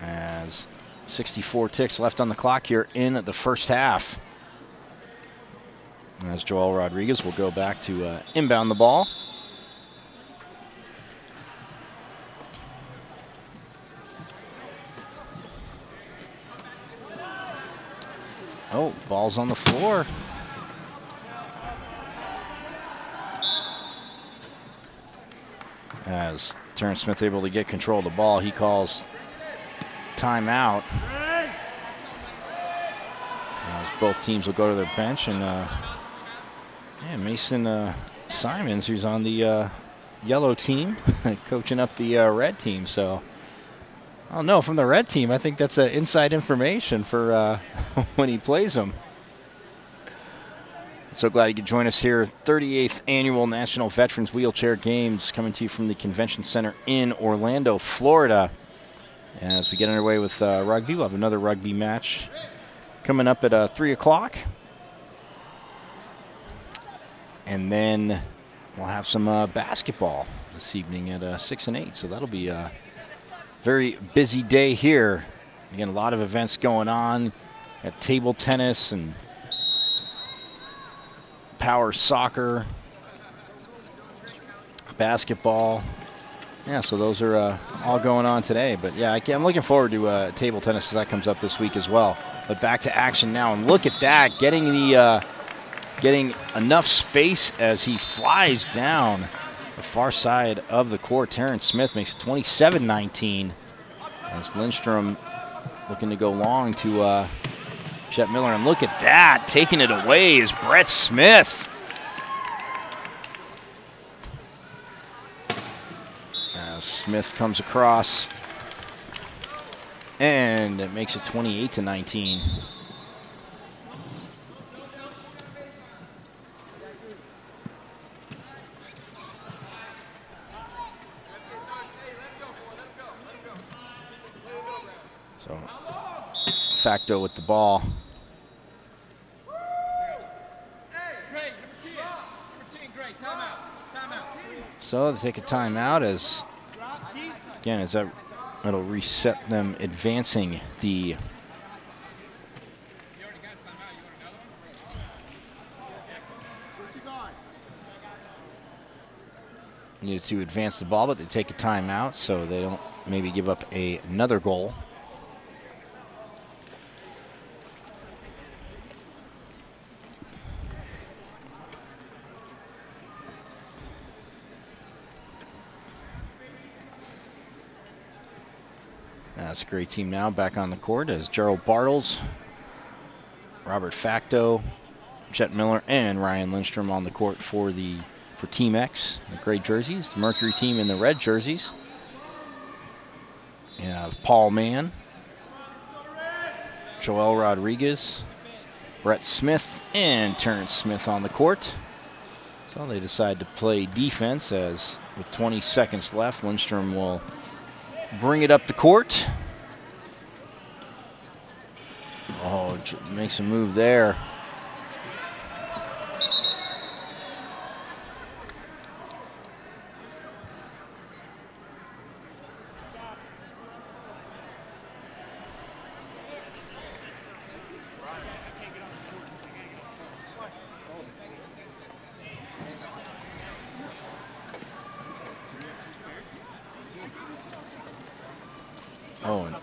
Speaker 1: As 64 ticks left on the clock here in the first half. As Joel Rodriguez will go back to inbound the ball. Oh, ball's on the floor. As Terrence Smith able to get control of the ball, he calls timeout. As both teams will go to their bench, and Mason Simons, who's on the yellow team, coaching up the red team. So I don't know, from the red team, I think that's inside information for when he plays them. So glad you could join us here. 38th Annual National Veterans Wheelchair Games coming to you from the Convention Center in Orlando, Florida. As we get underway with rugby, we'll have another rugby match coming up at 3 o'clock. And then we'll have some basketball this evening at 6 and 8. So that'll be a very busy day here. Again, a lot of events going on at table tennis and power soccer, basketball. Yeah, so those are all going on today. But yeah, I'm looking forward to table tennis as that comes up this week as well. But back to action now, and look at that, getting enough space as he flies down the far side of the court. Terrence Smith makes it 27-19. As Lindstrom looking to go long to Chet Miller, and look at that, taking it away is Brett Smith. Smith comes across, and it makes it 28-19. So Facto with the ball. So to take a timeout as Again, as that'll reset them advancing the needed to advance the ball, but they take a timeout so they don't maybe give up another goal. That's a great team now back on the court as Gerald Bartles, Robert Facto, Chet Miller, and Ryan Lindstrom on the court for Team X, the gray jerseys. The Mercury team in the red jerseys. You have Paul Mann, Joel Rodriguez, Brett Smith, and Terrence Smith on the court. So they decide to play defense as with 20 seconds left, Lindstrom will bring it up the court. Oh, makes a move there. Oh,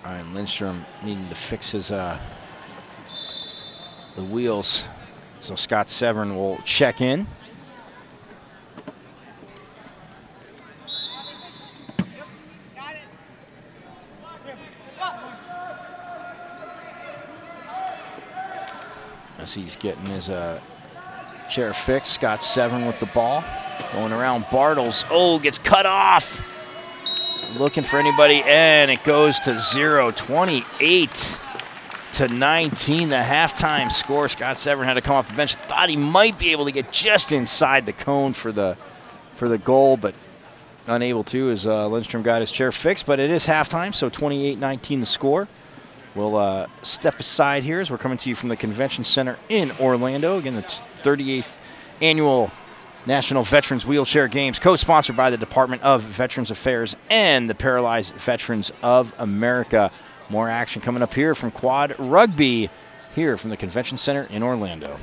Speaker 1: Ryan Lindstrom needing to fix his the wheels. So Scott Severn will check in. As he's getting his chair fixed, Scott Severn with the ball. Going around Bartles. Oh, gets cut off. Looking for anybody, and it goes to 0, 28-19. The halftime score. Scott Severn had to come off the bench. Thought he might be able to get just inside the cone for the goal, but unable to as Lindstrom got his chair fixed. But it is halftime, so 28-19 the score. We'll step aside here as we're coming to you from the Convention Center in Orlando. Again, the 38th annual National Veterans Wheelchair Games, co-sponsored by the Department of Veterans Affairs and the Paralyzed Veterans of America. More action coming up here from Quad Rugby here from the Convention Center in Orlando.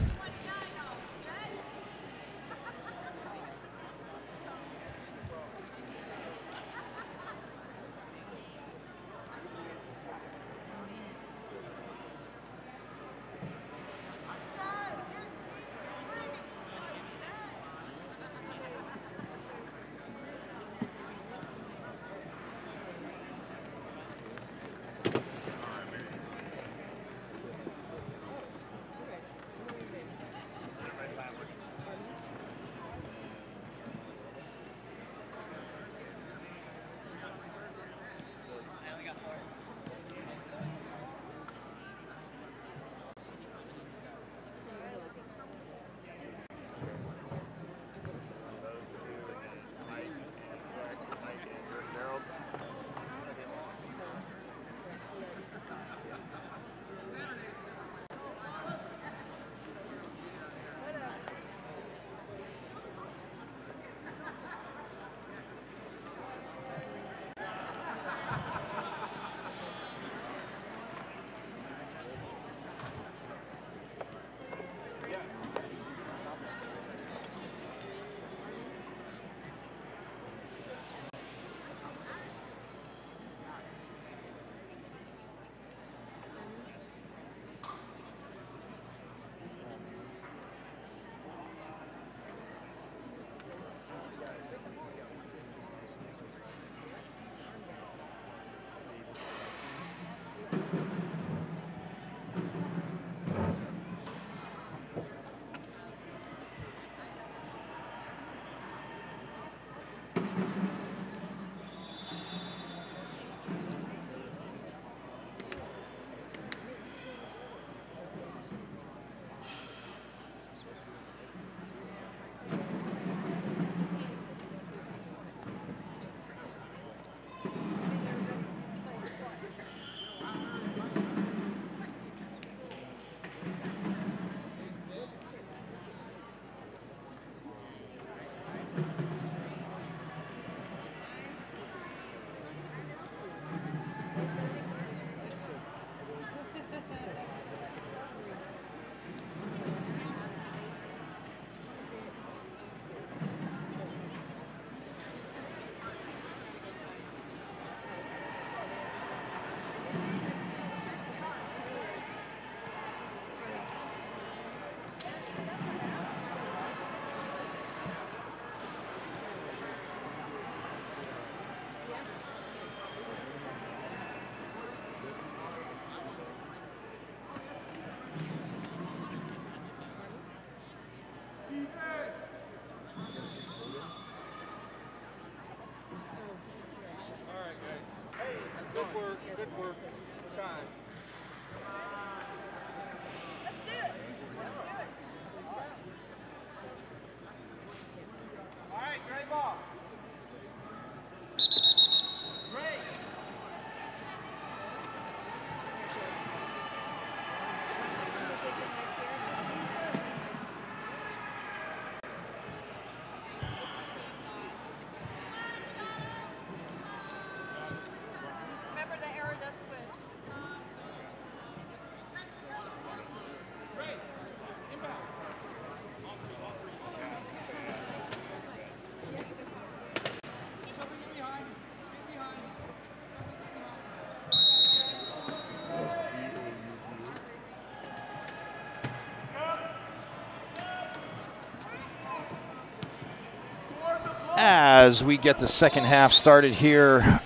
Speaker 1: as we get the second half started here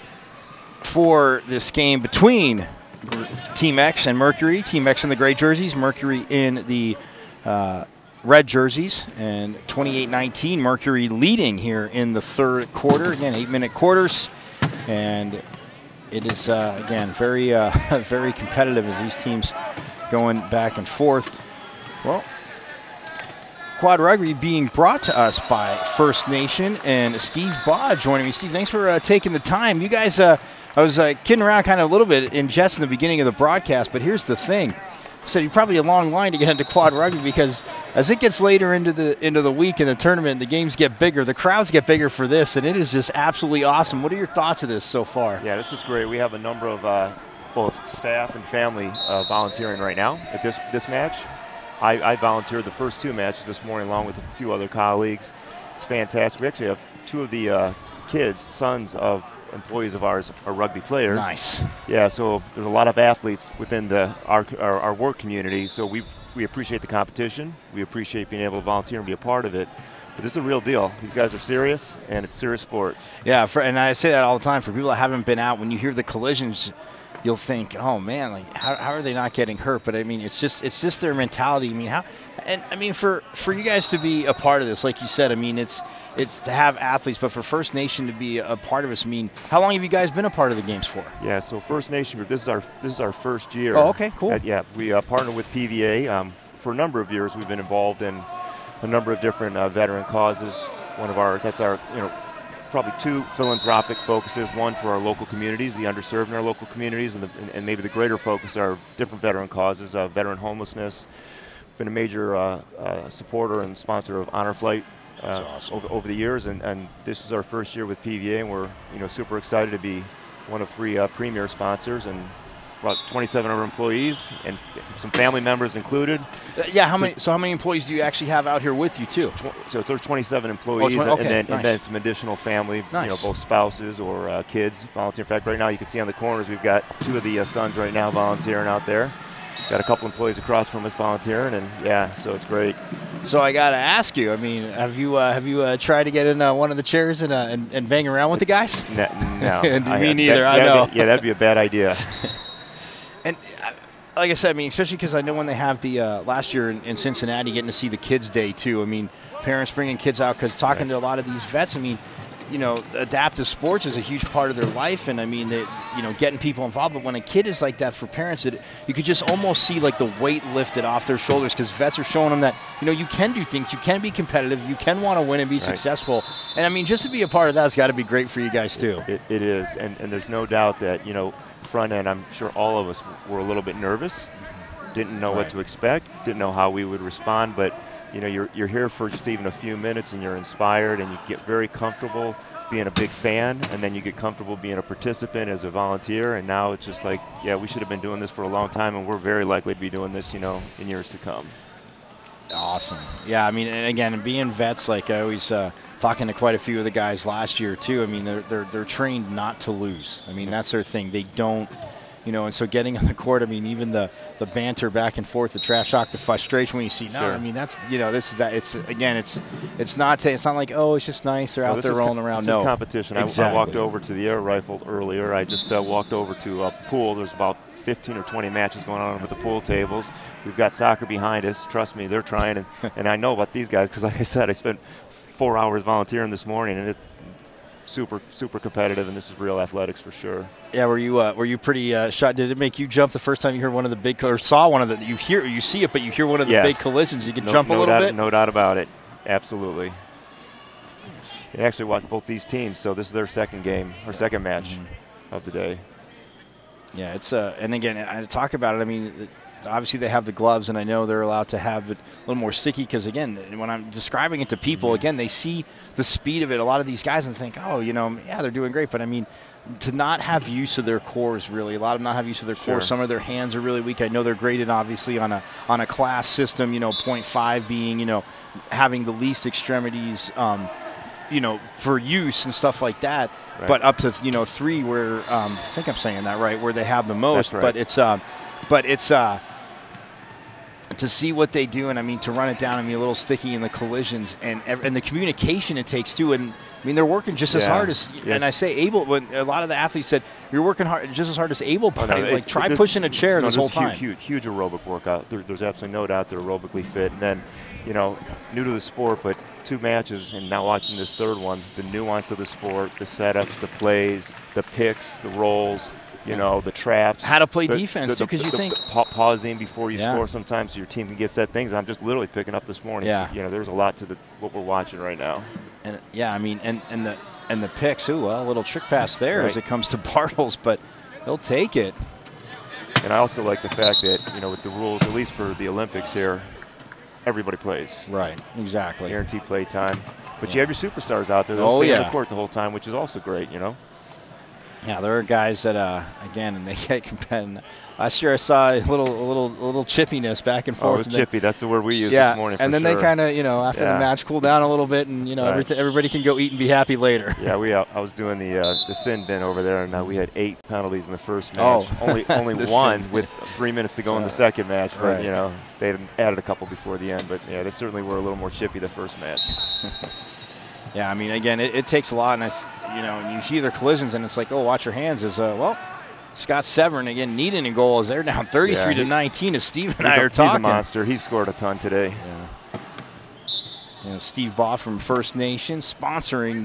Speaker 1: for this game between Team X and Mercury. Team X in the gray jerseys, Mercury in the red jerseys, and 28-19, Mercury leading here in the third quarter. Again, 8-minute quarters, and it is, again, very, very competitive as these teams going back and forth. Well, Quad Rugby being brought to us by First Nation and Steve Baugh joining me. Steve, thanks for taking the time. You guys, I was kidding around kind of a little bit in jest in the beginning of the broadcast, but here's the thing. So you're probably a long line to get into Quad Rugby, because as it gets later into the week in the tournament, the games get bigger, the crowds get bigger for this, and it is just absolutely awesome. What are your thoughts of this so far?
Speaker 5: Yeah, this is great. We have a number of both staff and family volunteering right now at this match. I volunteered the first two matches this morning along with a few other colleagues. It's fantastic. We actually have two of the kids, sons of employees of ours, are rugby players.
Speaker 1: Nice.
Speaker 5: Yeah, so there's a lot of athletes within our work community, so we appreciate the competition. We appreciate being able to volunteer and be a part of it. But this is a real deal. These guys are serious, and it's serious sport. Yeah,
Speaker 1: and I say that all the time. For people that haven't been out, when you hear the collisions, you'll think, oh man, like how are they not getting hurt? But I mean, it's just their mentality. I mean, for you guys to be a part of this, like you said, I mean, it's to have athletes, but for First Nation to be a part of this, I mean, how long have you guys been a part of the games for?
Speaker 5: Yeah, so First Nation Group, this is our first year.
Speaker 1: Oh, okay, cool.
Speaker 5: Yeah, we partner with PVA. For a number of years, we've been involved in a number of different veteran causes. That's our probably two philanthropic focuses, one for our local communities, the underserved in our local communities, and maybe the greater focus are different veteran causes, veteran homelessness. Been a major supporter and sponsor of Honor Flight
Speaker 1: awesome.
Speaker 5: over the years, and this is our first year with PVA, and we're super excited to be one of three premier sponsors, and about 27 of our employees and some family members included.
Speaker 1: Yeah, how many employees do you actually have out here with you too?
Speaker 5: So there's 27 employees, and then some additional family,
Speaker 1: nice.
Speaker 5: Both spouses or kids volunteer. In fact, right now you can see on the corners we've got two of the sons right now volunteering out there. Got a couple employees across from us volunteering, and yeah, so it's great.
Speaker 1: So I got to ask you, I mean, have you tried to get in one of the chairs and bang around with the guys?
Speaker 5: No.
Speaker 1: Me neither. I know.
Speaker 5: That'd be a bad idea.
Speaker 1: And like I said, I mean, especially because I know when they have the last year in Cincinnati, getting to see the Kids Day too. I mean, parents bringing kids out, because talking to a lot of these vets, I mean, adaptive sports is a huge part of their life, and I mean, getting people involved. But when a kid is like that, for parents, you could just almost see like the weight lifted off their shoulders, because vets are showing them that you can do things, you can be competitive, you can want to win and be successful. And I mean, just to be a part of that's got to be great for you guys too.
Speaker 5: It is, and there's no doubt that front end, I'm sure all of us were a little bit nervous, didn't know what to expect, didn't know how we would respond, but you're here for just even a few minutes, and you're inspired, and you get very comfortable being a big fan, and then you get comfortable being a participant as a volunteer, and now it's just like, yeah, we should have been doing this for a long time, and we're very likely to be doing this, in years to come.
Speaker 1: Awesome. Yeah, I mean, and again, being vets, like I always talking to quite a few of the guys last year too. I mean, they're trained not to lose. I mean, that's their thing. They don't, and so getting on the court, I mean, even the banter back and forth, the trash talk, the frustration when you see, I mean, that's, this is that. It's, again, it's not like, oh, it's just nice, they're out there rolling around.
Speaker 5: This is competition. Exactly. I walked over to the air rifle earlier. I just walked over to a pool. There's about 15 or 20 matches going on with the pool tables. We've got soccer behind us. Trust me, they're trying, and I know about these guys, because like I said, I spent 4 hours volunteering this morning, and it's super competitive, and this is real athletics for sure.
Speaker 1: Yeah, were you pretty shocked? Did it make you jump the first time you heard one of the big, or saw one of the, you see it, but you hear one of the big collisions, you can jump a little bit?
Speaker 5: No doubt about it. Absolutely. Yes. I actually watched both these teams, so this is their second game, or second match of the day.
Speaker 1: Yeah, it's and again, I talk about it, I mean, obviously they have the gloves, and I know they're allowed to have it a little more sticky, because again, when I'm describing it to people, again, they see the speed of it, a lot of these guys, and think, oh, yeah, they're doing great, but I mean, to not have use of their cores, really, a lot of them not have use of their core. Some of their hands are really weak. I know they're graded obviously on a class system, 0.5 being, having the least extremities, for use and stuff like that, but up to 3 where I think I'm saying that right, where they have the most. But it's to see what they do, and I mean, to run it down, I mean, a little sticky in the collisions and the communication it takes too. And I mean, they're working just as hard as, and I say able, when a lot of the athletes said, you're working hard just as hard as able-bodied. Like, try pushing a chair this whole time.
Speaker 5: Huge aerobic workout. There's absolutely no doubt they're aerobically fit. And then, you know, new to the sport, but 2 matches and now watching this third one, the nuance of the sport, the setups, the plays, the picks, the rolls, you know, the traps.
Speaker 1: How to play defense, too, because you think.
Speaker 5: Pausing before you score sometimes so your team can get set things. I'm just literally picking up this morning.
Speaker 1: Yeah.
Speaker 5: So, you know, there's a lot to what we're watching right now.
Speaker 1: And I mean, and the picks, well, a little trick pass there as it comes to Bartles, but he'll take it.
Speaker 5: And I also like the fact that, you know, with the rules, at least for the Olympics here, everybody plays.
Speaker 1: Right, exactly.
Speaker 5: Guaranteed play time. But you have your superstars out there. They'll stay on the court the whole time, which is also great, you know.
Speaker 1: Yeah, there are guys that, again, and they get competitive. Last year I saw a little chippiness back and forth.
Speaker 5: Oh, it was chippy. That's the word we used this morning.
Speaker 1: And then they kind of, you know, after the match cool down a little bit, and you know, everybody can go eat and be happy later.
Speaker 5: Yeah, I was doing the sin bin over there, and we had 8 penalties in the first match. Only one with 3 minutes to go in the second match. But you know, they added a couple before the end. But yeah, they certainly were a little more chippy the first match.
Speaker 1: Yeah, I mean, again, it takes a lot, and you know, and you see their collisions, and it's like, oh, watch your hands. Well, Scott Severn again needing a goal as they're down 33 to 19. As Steve and I are talking,
Speaker 5: he's a monster. He scored a ton today.
Speaker 1: Yeah. And Steve Baugh from First Nation sponsoring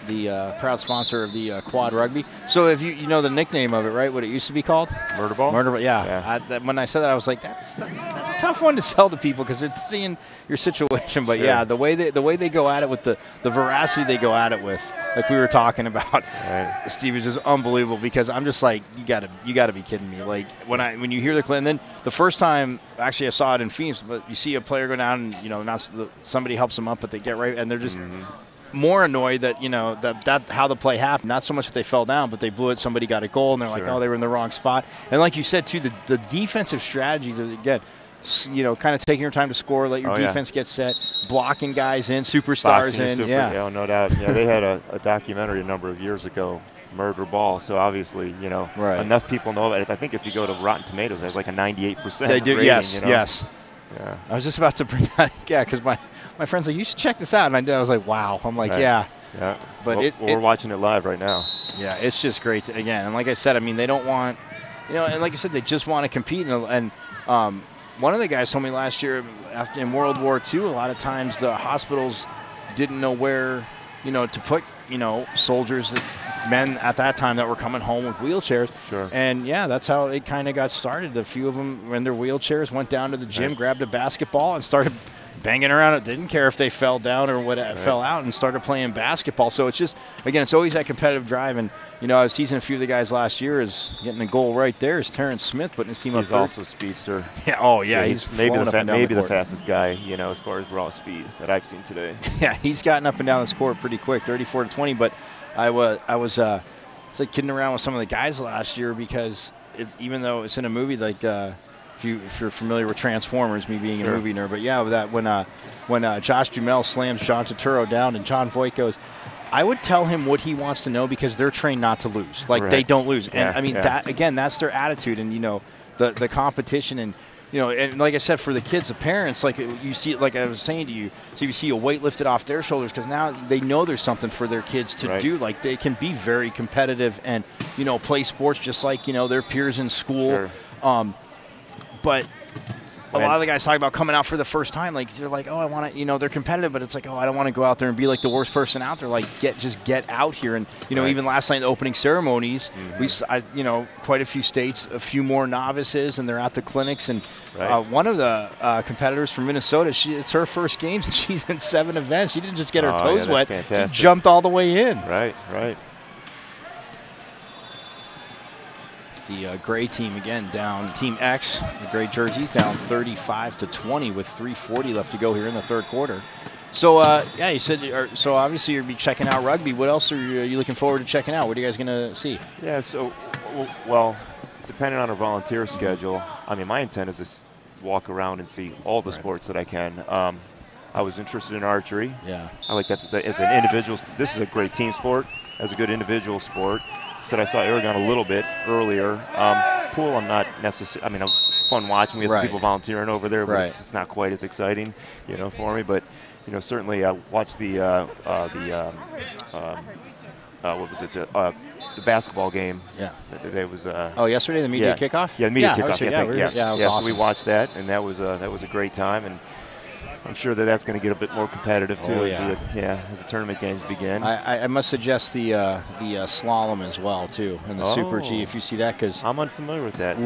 Speaker 1: the proud sponsor of the quad rugby. So if you know the nickname of it, right? What it used to be called?
Speaker 5: Murder ball.
Speaker 1: Murder ball. Yeah. When I said that, I was like, that's a tough one to sell to people because they're seeing your situation. But yeah, the way they go at it with the veracity they go at it with, like we were talking about, Steve is just unbelievable. Because I'm just like, you gotta be kidding me. Like when you hear the clip, and then the first time actually I saw it in Phoenix, but you see a player go down and, you know, somebody helps them up, but they get right, and they're just more annoyed that, you know, that how the play happened. Not so much that they fell down, but they blew it, somebody got a goal, and they're like, oh, they were in the wrong spot. And like you said, too, the defensive strategies, again, you know, kind of taking your time to score, let your defense get set, blocking guys in, superstars in.
Speaker 5: Yeah, no doubt. Yeah, they had a documentary a number of years ago, Murder Ball. So obviously, you know, enough people know about it. I think if you go to Rotten Tomatoes, there's like a 98%.
Speaker 1: They do,
Speaker 5: rating,
Speaker 1: yes,
Speaker 5: you know?
Speaker 1: yes.
Speaker 5: Yeah.
Speaker 1: I was just about to bring that, because my friend's like, you should check this out, and I was like, wow. I'm like, yeah. But
Speaker 5: we're watching it live right now.
Speaker 1: Yeah, it's just great again. And like I said, I mean, they don't want, you know, and like I said, they just want to compete. And one of the guys told me last year, in World War II, a lot of times the hospitals didn't know where, you know, to put, you know, soldiers, men at that time that were coming home with wheelchairs.
Speaker 5: Sure.
Speaker 1: And yeah, that's how it kind of got started. A few of them were in their wheelchairs, went down to the gym, grabbed a basketball, and started banging around it. Didn't care if they fell down or what fell out, and started playing basketball. So it's just, again, it's always that competitive drive. And, you know, I was teasing a few of the guys last year is getting a goal right there is Terrence Smith putting his team up.
Speaker 5: He's also a speedster.
Speaker 1: Yeah, he's
Speaker 5: maybe the fastest guy, you know, as far as raw speed that I've seen today. Yeah,
Speaker 1: he's gotten up and down the court pretty quick, 34 to 20. But I was like kidding around with some of the guys last year because even though it's in a movie, like if you're familiar with Transformers, me being a movie nerd, but yeah, that when Josh Duhamel slams John Turturro down and John Voight goes, I would tell him what he wants to know because they're trained not to lose. Like they don't lose, and I mean that again, that's their attitude, and you know the competition, and you know, and like I said, for the kids, the parents, like you see, like I was saying to you, so you see a weight lifted off their shoulders because now they know there's something for their kids to do. Like they can be very competitive and, you know, play sports just like, you know, their peers in school. But a lot of the guys talk about coming out for the first time. Like they're like, oh, I want to, you know, they're competitive, but it's like, oh, I don't want to go out there and be like the worst person out there. Like just get out here. And, you know, even last night, the opening ceremonies, you know, quite a few states, a few more novices, and they're at the clinics. And one of the competitors from Minnesota, it's her first games, and she's in 7 events. She didn't just get her toes wet.
Speaker 5: Fantastic.
Speaker 1: She jumped all the way in.
Speaker 5: Right.
Speaker 1: The gray team again down, Team X, the gray jerseys down 35 to 20 with 3:40 left to go here in the third quarter. So yeah, you said so. Obviously, you'll be checking out rugby. What else are you looking forward to checking out? What are you guys going to see?
Speaker 5: Yeah, so well, depending on our volunteer schedule, I mean, my intent is to walk around and see all the sports that I can. I was interested in archery.
Speaker 1: Yeah,
Speaker 5: I like that as an individual. This is a great team sport. As a good individual sport. Said I saw Aragon a little bit earlier. Pool, I'm not necessarily. I mean, it was fun watching. We had some people volunteering over there, but it's not quite as exciting, you know, for me. But you know, certainly watched the what was it? The basketball game.
Speaker 1: Yeah.
Speaker 5: There was.
Speaker 1: Oh, yesterday the media kickoff.
Speaker 5: Yeah, the media kickoff.
Speaker 1: It was awesome.
Speaker 5: So we watched that, and that was a great time, and I'm sure that's going to get a bit more competitive too as the tournament games begin.
Speaker 1: I must suggest the slalom as well too, and the Super G if you see that, because
Speaker 5: I'm unfamiliar with that.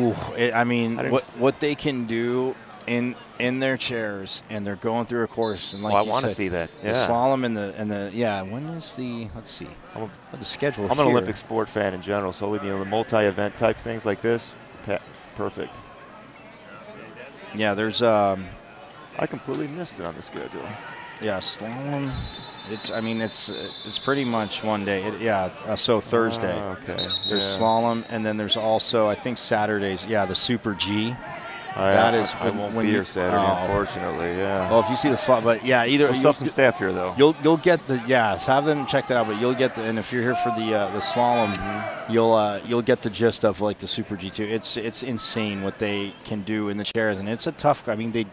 Speaker 1: I mean, what they can do in their chairs, and they're going through a course, and like
Speaker 5: I
Speaker 1: you
Speaker 5: want to
Speaker 1: said,
Speaker 5: see that. Yeah.
Speaker 1: The slalom and the when is the let's see the schedule.
Speaker 5: I'm an Olympic sport fan in general, so you know, the multi-event type things like this, perfect.
Speaker 1: Yeah, there's
Speaker 5: I completely missed it on the schedule.
Speaker 1: Yeah, slalom. It's pretty much one day. So Thursday.
Speaker 5: Okay.
Speaker 1: There's slalom, and then there's also, I think, Saturdays. Yeah, the Super G.
Speaker 5: I won't be here Saturday, unfortunately. Yeah.
Speaker 1: Well, if you see the slalom, but yeah, either
Speaker 5: we'll have some staff here though.
Speaker 1: You'll get the have them check that out. But you'll get the, and if you're here for the slalom, you'll get the gist of like the Super G too. It's insane what they can do in the chairs, and it's a tough. I mean,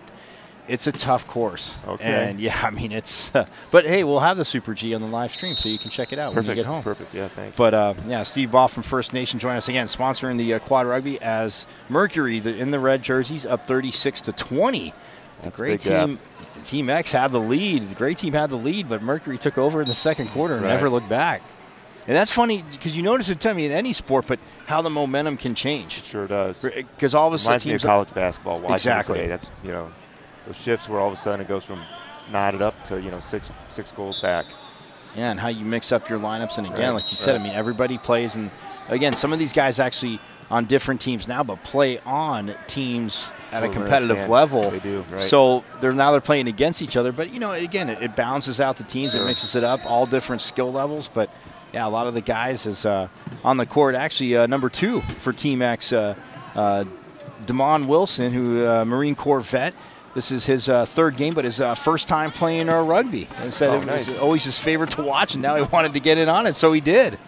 Speaker 1: it's a tough course.
Speaker 5: Okay.
Speaker 1: And yeah, I mean it's. But hey, we'll have the Super G on the live stream, so you can check it out when you get home.
Speaker 5: Perfect. Yeah, thanks.
Speaker 1: But Steve Ball from First Nation joining us again, sponsoring the quad rugby as Mercury in the red jerseys up 36-20. It's a great team. Team X had the lead. The great team had the lead, but Mercury took over in the second quarter and never looked back. And that's funny because you notice it, in any sport, but how the momentum can change.
Speaker 5: It sure does.
Speaker 1: Because all of a sudden,
Speaker 5: reminds me of college basketball. Watching
Speaker 1: exactly.
Speaker 5: Today, that's those shifts where all of a sudden it goes from knotted up to six goals back.
Speaker 1: Yeah, and how you mix up your lineups, and again, like you said, I mean everybody plays, and again some of these guys actually on different teams now, but play on teams at a competitive level.
Speaker 5: They do, right.
Speaker 1: So they're playing against each other, but again it balances out the teams, it mixes it up, all different skill levels, but yeah, a lot of the guys is on the court. Actually, number 2 for Team X, Damon Wilson, who Marine Corps vet. This is his third game, but his first time playing rugby. And said it was always his favorite to watch, and now he wanted to get in on it, so he did.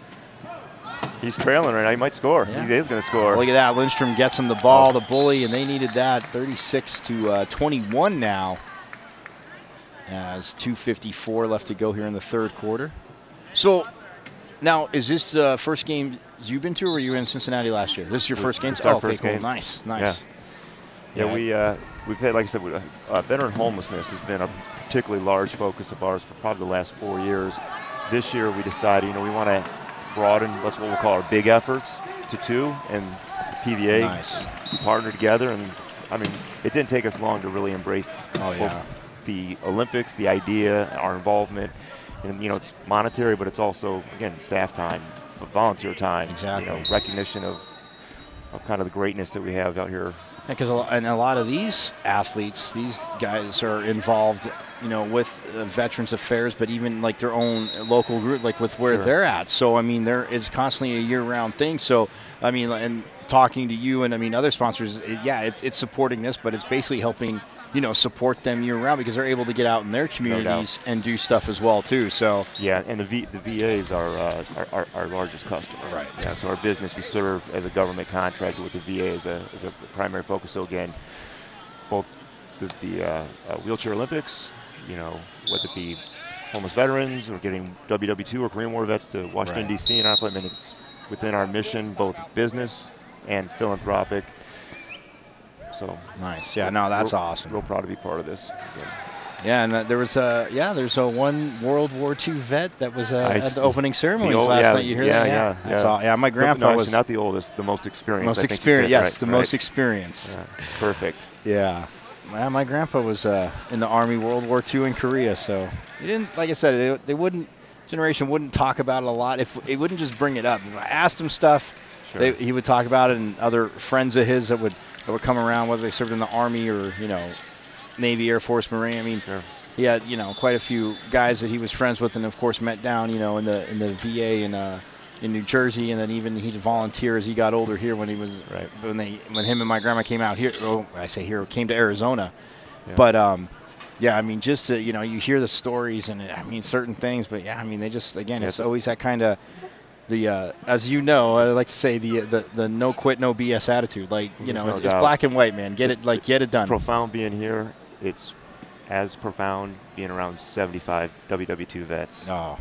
Speaker 5: He's trailing right now. He might score. Yeah. He is going to score.
Speaker 1: Look at that. Lindstrom gets him the ball, the bully, and they needed that. 36-21 now. As 2:54 left to go here in the third quarter. So now, is this the first game you've been to, or were you in Cincinnati last year? This is your first game?
Speaker 5: It's our first game.
Speaker 1: Nice.
Speaker 5: Yeah, we've had, like I said, veteran homelessness has been a particularly large focus of ours for probably the last 4 years. This year we decided, we want to broaden what we'll call our big efforts to 2, and PVA partnered together. And I mean, it didn't take us long to really embrace the Olympics, the idea, our involvement. And it's monetary, but it's also, again, staff time, volunteer time, recognition of kind of the greatness that we have out here.
Speaker 1: Because a lot of these athletes, these guys are involved, with Veterans Affairs, but even like their own local group, like with where they're at. So I mean, there is constantly a year-round thing. So I mean, and talking to you and I mean other sponsors, it's supporting this, but it's basically helping support them year-round because they're able to get out in their communities and do stuff as well too. So
Speaker 5: yeah, and the VA is our largest customer.
Speaker 1: Right.
Speaker 5: Yeah. So our business, we serve as a government contractor with the VA as a primary focus. So again, both the wheelchair Olympics, whether it be homeless veterans or getting WW2 or Korean War vets to Washington D.C. and I mean, it's within our mission, both business and philanthropic. So
Speaker 1: nice. Yeah, no, that's awesome.
Speaker 5: Real proud to be part of this.
Speaker 1: Yeah, and there's a one World War II vet that was at the opening ceremonies last night. You hear that? Yeah. That's all. Yeah, my grandpa was
Speaker 5: not the oldest, the most experienced.
Speaker 1: Most experienced, yes, the most experienced.
Speaker 5: Yeah, perfect.
Speaker 1: Yeah. My grandpa was in the Army World War II in Korea, so he didn't. Like I said, generation wouldn't talk about it a lot. If it wouldn't just bring it up. If I asked him stuff, he would talk about it, and other friends of his that would come around, whether they served in the Army or Navy, Air Force, Marine. I mean, he had quite a few guys that he was friends with, and of course met down in the VA in New Jersey, and then even he volunteered as he got older here when he was when him and my grandma came out here. Oh, I say here, came to Arizona, but I mean, just you hear the stories and I mean certain things, but I mean they just it's always that kind of. As you know, I like to say the no quit, no BS attitude. Like it's black and white, man. Get it done.
Speaker 5: It's profound being here. It's as profound being around 75 WW2 vets.
Speaker 1: Oh,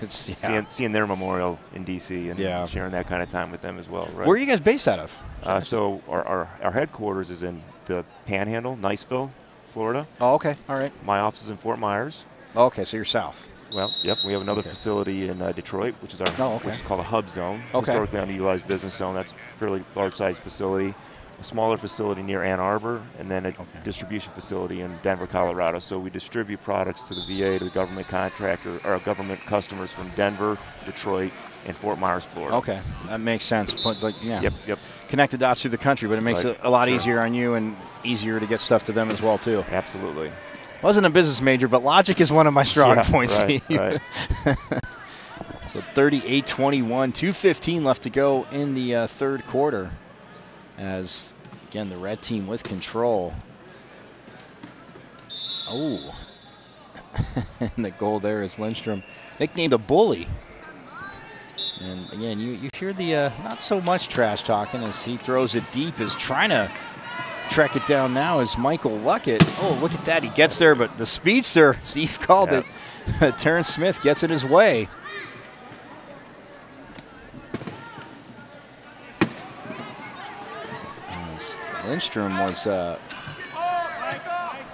Speaker 1: it's, yeah.
Speaker 5: Seeing their memorial in D.C. and sharing that kind of time with them as well. Right?
Speaker 1: Where are you guys based out of?
Speaker 5: So our headquarters is in the Panhandle, Niceville, Florida.
Speaker 1: Oh, okay. All right.
Speaker 5: My office is in Fort Myers.
Speaker 1: Oh, okay, so you're south.
Speaker 5: Well, yep. We have another facility in Detroit, which is which is called a hub zone.
Speaker 1: Okay.
Speaker 5: Historically underutilized business zone. That's a fairly large-sized facility. A smaller facility near Ann Arbor, and then a distribution facility in Denver, Colorado. So we distribute products to the VA, to the government contractor, or government customers from Denver, Detroit, and Fort Myers, Florida.
Speaker 1: Okay, that makes sense. But like, yeah,
Speaker 5: Yep.
Speaker 1: Connect the dots through the country, but it makes it a lot easier on you and easier to get stuff to them as well too.
Speaker 5: Absolutely.
Speaker 1: Wasn't a business major, but logic is one of my strong points.
Speaker 5: Right.
Speaker 1: So 38-21, 2:15 left to go in the third quarter. As, again, the red team with control. Oh. And the goal there is Lindstrom, nicknamed a bully. And, again, you hear the not so much trash talking as he throws it deep, is trying to track it down now is Michael Luckett. Oh, look at that. He gets there, but the speedster, Steve called it. Terrence Smith gets in his way. Lindstrom was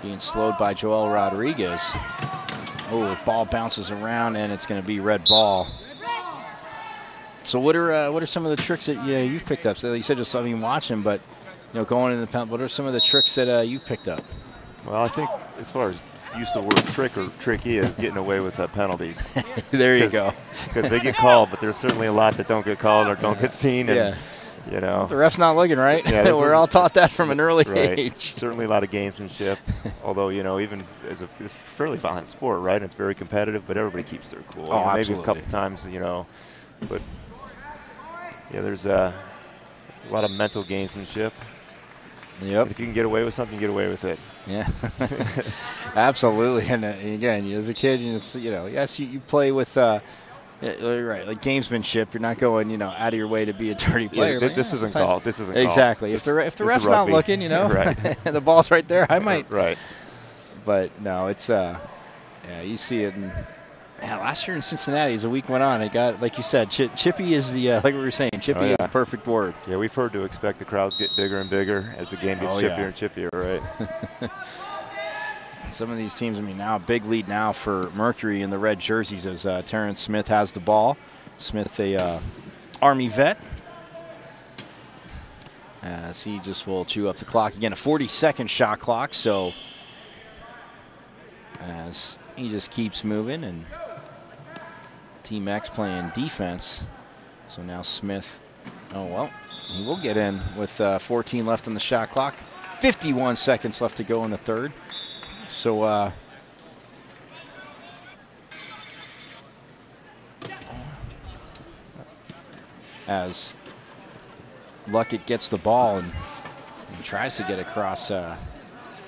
Speaker 1: being slowed by Joel Rodriguez. Oh, the ball bounces around, and it's going to be red ball. So what are some of the tricks that you've picked up? So you said just watching, but going into the penalty, what are some of the tricks that you've picked up?
Speaker 5: Well, I think as far as use the word trick or tricky is getting away with penalties.
Speaker 1: There you go.
Speaker 5: Because they get called, but there's certainly a lot that don't get called or don't get seen. And,
Speaker 1: the ref's not looking right.
Speaker 5: Yeah,
Speaker 1: we're all taught that from an early age.
Speaker 5: Certainly a lot of gamesmanship. Although even as it's a fairly violent sport, right? It's very competitive, but everybody keeps their cool.
Speaker 1: Oh, absolutely.
Speaker 5: Maybe a couple times, but there's a lot of mental gamesmanship.
Speaker 1: Yep.
Speaker 5: If you can get away with something, get away with it.
Speaker 1: Yeah, absolutely. And again, as a kid, yes, you play with. Right, like gamesmanship. You're not going, out of your way to be a dirty player.
Speaker 5: This isn't called. This isn't
Speaker 1: exactly.
Speaker 5: Called.
Speaker 1: If the ref's not looking,
Speaker 5: right.
Speaker 1: and the ball's right there, I might.
Speaker 5: Right.
Speaker 1: But no, it's you see it. And last year in Cincinnati, as the week went on, it got, like you said, chippy is the like we were saying. Chippy is the perfect word.
Speaker 5: Yeah, we've heard to expect the crowds get bigger and bigger as the game gets chippier and chippier. Right.
Speaker 1: Some of these teams, now a big lead now for Mercury in the red jerseys as Terrence Smith has the ball. Smith, a Army vet. As he just will chew up the clock. Again, a 40-second shot clock, so as he just keeps moving, and Team X playing defense. So now Smith, he will get in with 14 left on the shot clock. 51 seconds left to go in the third. So as Luckett gets the ball and tries to get across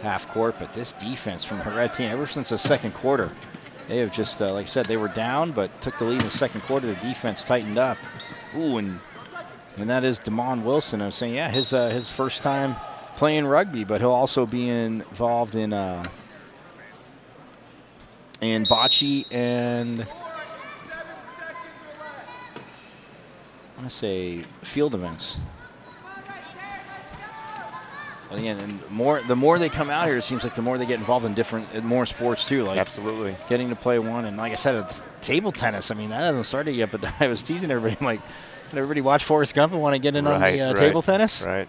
Speaker 1: half court, but this defense from the red team, ever since the second quarter, they have just, like I said, they were down, but took the lead in the second quarter. The defense tightened up. Ooh, and that is Damon Wilson. I was saying, his first time playing rugby, but he'll also be involved in bocce and I want to say field events. But again, and the more they come out here, it seems like the more they get involved in more sports too. Like
Speaker 5: absolutely
Speaker 1: getting to play one, and like I said, it's table tennis. That hasn't started yet, but I was teasing everybody. I'm like, did everybody watch Forrest Gump and want to get in on the table tennis?
Speaker 5: Right.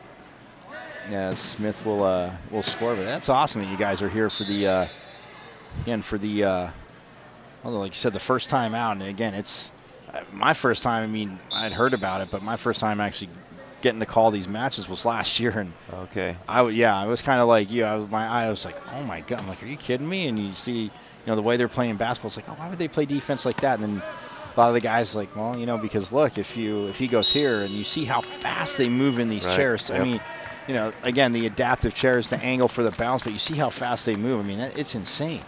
Speaker 1: Yeah, Smith will score, but that's awesome that you guys are here for the like you said, the first time out. And again, it's my first time. I'd heard about it, but my first time actually getting to call these matches was last year. And
Speaker 5: okay,
Speaker 1: I was kind of like you. I was like, oh my God! I'm like, are you kidding me? And you see, the way they're playing basketball. It's like, oh, why would they play defense like that? And then a lot of the guys like, well, because look, if he goes here, and you see how fast they move in these chairs.
Speaker 5: Yep.
Speaker 1: Again, the adaptive chairs, the angle for the bounce, but you see how fast they move. It's insane.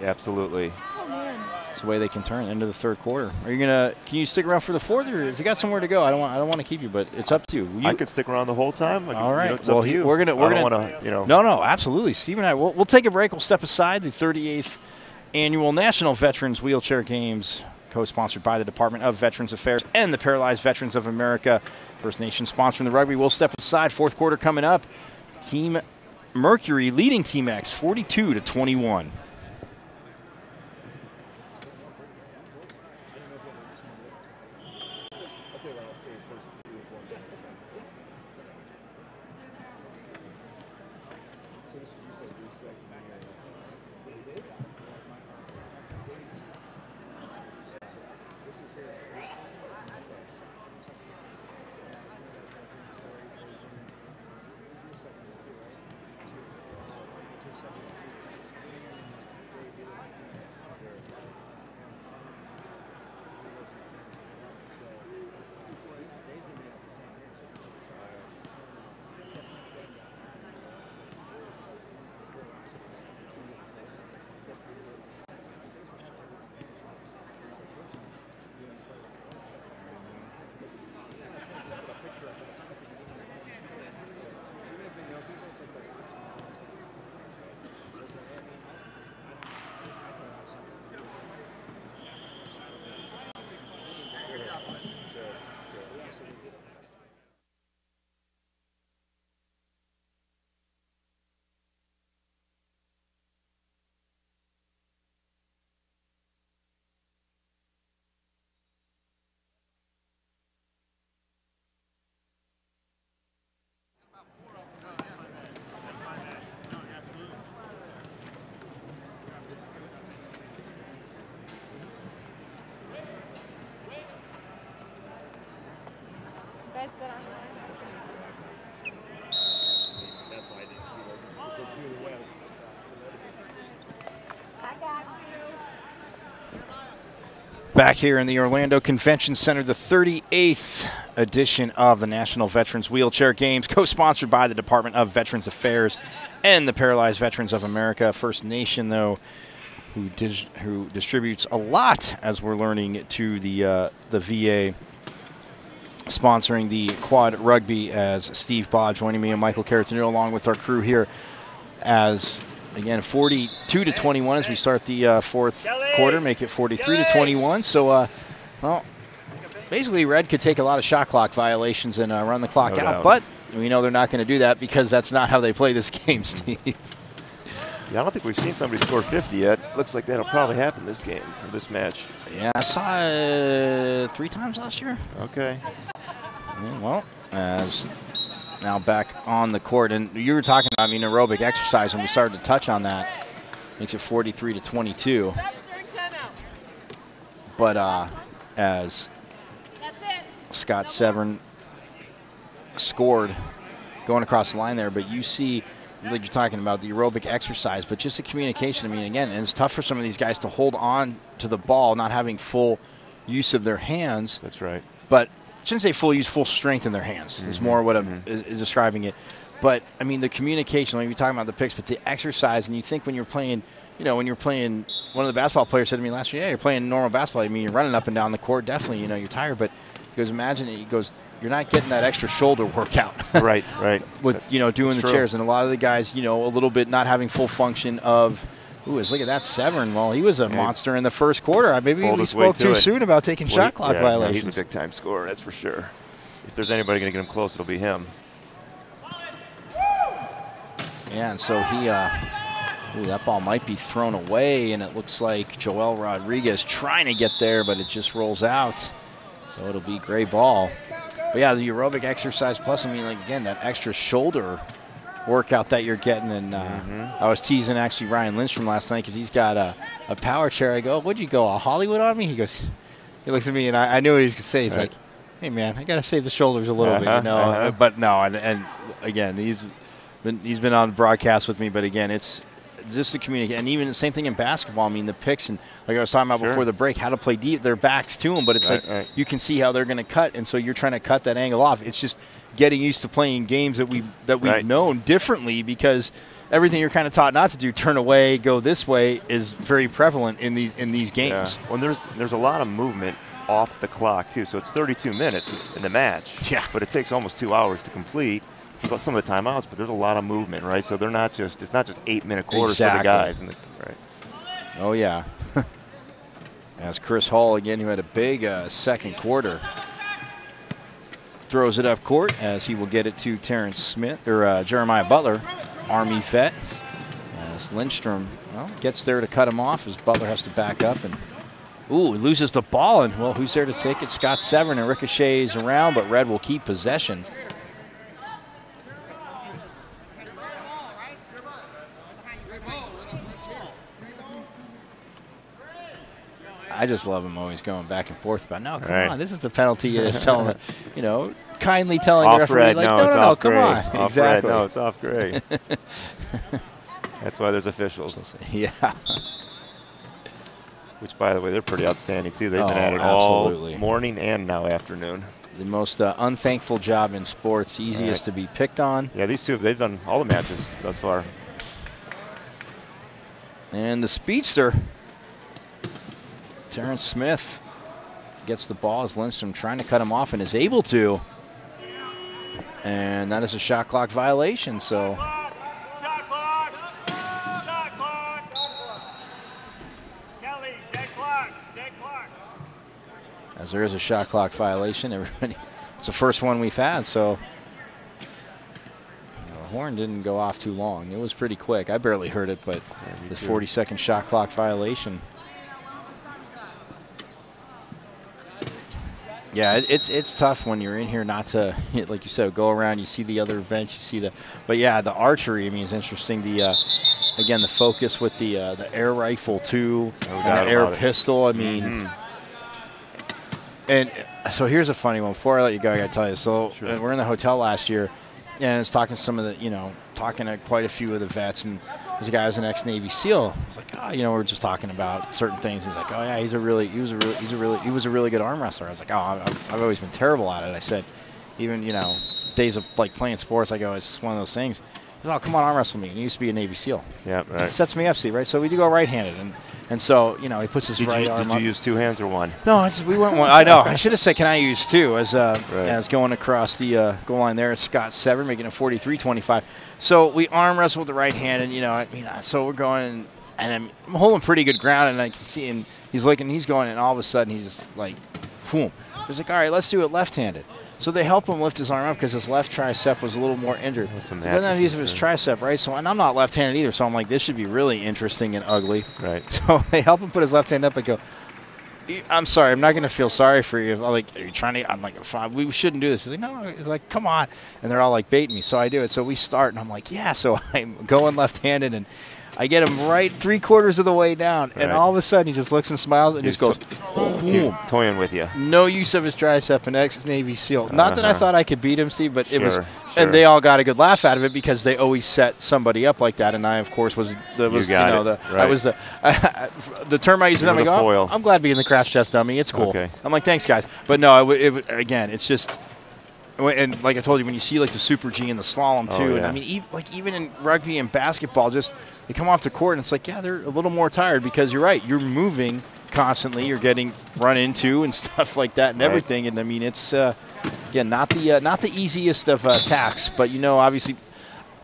Speaker 5: Absolutely.
Speaker 3: Oh, man.
Speaker 1: It's the way they can turn into the third quarter. Are you gonna? Can you stick around for the fourth, or if you got somewhere to go? I don't want to keep you, but it's up to you.
Speaker 5: I could stick around the whole time.
Speaker 1: All right.
Speaker 5: It's up to you.
Speaker 1: We're gonna.
Speaker 5: I don't want to.
Speaker 1: No, absolutely. Steve and I. We'll take a break. We'll step aside. The 38th annual National Veterans Wheelchair Games, co-sponsored by the Department of Veterans Affairs and the Paralyzed Veterans of America, First Nation sponsoring the rugby. We'll step aside. Fourth quarter coming up. Team Mercury leading Team X 42-21. Back here in the Orlando Convention Center, the 38th edition of the National Veterans Wheelchair Games, co-sponsored by the Department of Veterans Affairs and the Paralyzed Veterans of America. First Nation, though, who distributes a lot, as we're learning, to the VA, sponsoring the quad rugby, as Steve Baugh joining me and Michael Caratanillo along with our crew here, as again 42-21 as we start the fourth quarter, make it 43-21. So, well, basically Red could take a lot of shot clock violations and run the clock out, but we know they're not going to do that because that's not how they play this game, Steve.
Speaker 5: Yeah, I don't think we've seen somebody score 50 yet. Looks like that'll probably happen this game, or this match.
Speaker 1: Yeah, I saw it 3 times last year.
Speaker 5: Okay.
Speaker 1: Yeah, well, as now back on the court, and you were talking about aerobic exercise, and we started to touch on that. Makes it 43-22. But as Scott Severn scored going across the line there, but you see, like you're talking about the aerobic exercise, but just the communication. I mean, again, and it's tough for some of these guys to hold on to the ball, not having full use of their hands.
Speaker 5: That's right.
Speaker 1: But I shouldn't say full use, full strength in their hands is more what I'm describing it. But, I mean, the communication, like we're talking about the picks, but the exercise, and you think when you're playing, when you're playing, one of the basketball players said to me last year, yeah, you're playing normal basketball. I mean, you're running up and down the court, definitely, you're tired. But he goes, imagine it. He goes, you're not getting that extra shoulder workout.
Speaker 5: Right.
Speaker 1: With, doing the chairs. And a lot of the guys, a little bit not having full function of, look at that Severn. Well, he was a monster in the first quarter. Maybe we spoke too soon about taking shot clock violations.
Speaker 5: He's a big-time scorer, that's for sure. If there's anybody going to get him close, it'll be him.
Speaker 1: Yeah, and so he, that ball might be thrown away, and it looks like Joel Rodriguez trying to get there, but it just rolls out. So it'll be gray ball. But yeah, the aerobic exercise plus, again, that extra shoulder workout that you're getting. And I was teasing actually Ryan Lynch from last night because he's got a power chair. I go, what'd you go, a Hollywood on me? He looks at me, and I knew what he was going to say. He's like, hey, man, I got to save the shoulders a little bit, But no, and again, he's been on the broadcast with me, but again, it's just to communicate, and even the same thing in basketball. I mean, the picks and like I was talking about before the break, how to play deep. Their backs to them, but it's you can see how they're going to cut, and so you're trying to cut that angle off. It's just getting used to playing games that we've known differently, because everything you're kind of taught not to do, turn away, go this way, is very prevalent in these games.
Speaker 5: Yeah. Well, there's a lot of movement off the clock too, so it's 32 minutes in the match.
Speaker 1: Yeah.
Speaker 5: But it takes almost 2 hours to complete. Some of the timeouts, but there's a lot of movement, right? So it's not just 8-minute quarters for the guys. Right.
Speaker 1: Oh yeah. As Chris Hall again, who had a big second quarter, throws it up court as he will get it to Terrence Smith or Jeremiah Butler, Army vet. As Lindstrom gets there to cut him off, as Butler has to back up and loses the ball, and well, who's there to take it? Scott Severn, and ricochets around, but Red will keep possession. I just love him always going back and forth about, no, come on, this is the penalty. It is telling, kindly telling the referee, like, no, come on. Exactly.
Speaker 5: No, it's off gray. That's why there's officials.
Speaker 1: Yeah.
Speaker 5: Which, by the way, they're pretty outstanding, too. They've been at it all morning and now afternoon.
Speaker 1: The most unthankful job in sports, easiest to be picked on.
Speaker 5: Yeah, these two, they've done all the matches thus far.
Speaker 1: And the speedster, Terrence Smith, gets the ball as Lindstrom trying to cut him off and is able to. And that is a shot clock violation, so.
Speaker 4: Shot clock. Shot clock. Kelly, dead clock. Dead clock.
Speaker 1: As there is a shot clock violation, everybody, it's the first one we've had, so. The horn didn't go off too long. It was pretty quick. I barely heard it, but the 40-second shot clock violation. Yeah, it's tough when you're in here not to, like you said, go around. You see the other events, you see the, but yeah, the archery. I mean, it's interesting. The again, the focus with the air rifle too, and the air pistol. I mean, and so here's a funny one. Before I let you go, I got to tell you. So we're in the hotel last year, and I was talking to some of the, talking to quite a few of the vets, and there's a guy who's an ex-Navy SEAL. I was like, we're just talking about certain things. He's like, oh yeah, he was a really good arm wrestler. I was like, I've always been terrible at it. I said, even days of like playing sports, I go, it's just one of those things. He goes, oh, come on, arm wrestle me. And he used to be a Navy SEAL. Yeah, right. Sets me up, see, right? So we do go right-handed, and so he puts his right arm up.
Speaker 5: Did you use two hands or one?
Speaker 1: No, we went one. I know. I should have said, can I use two? As going across the goal line there is Scott Severn, making it 43-25. So we arm wrestle with the right hand, and so we're going, and I'm holding pretty good ground, and I can see, and he's looking, he's going, and all of a sudden he's like, boom. He's like, all right, let's do it left-handed. So they help him lift his arm up because his left tricep was a little more injured. He doesn't have use of his tricep, right? So, and I'm not left-handed either, so I'm like, this should be really interesting and ugly. Right. So they help him put his left hand up and go, I'm sorry, I'm not going to feel sorry for you. I'm like, are you trying to? I'm like, we shouldn't do this. He's like, no. He's like, come on. And they're all like baiting me. So I do it. So we start, and I'm like, yeah. So I'm going left-handed, and I get him right 3/4 of the way down. Right. And all of a sudden, he just looks and smiles and just goes, boom.
Speaker 5: Toying with you.
Speaker 1: No use of his tricep, and ex-Navy SEAL. Not that I thought I could beat him, Steve, but it was. And they all got a good laugh out of it because they always set somebody up like that. And I, of course, was the term I used to them. I go, I'm glad being the crash test dummy. It's cool. Okay. I'm like, thanks, guys. But no, again, it's just, and like I told you, when you see like the Super G and the slalom too, and I mean, even in rugby and basketball, just they come off the court and it's like, yeah, they're a little more tired because you're right, you're moving constantly, you're getting run into and stuff like that and everything. And I mean, it's again not the easiest of tasks, but obviously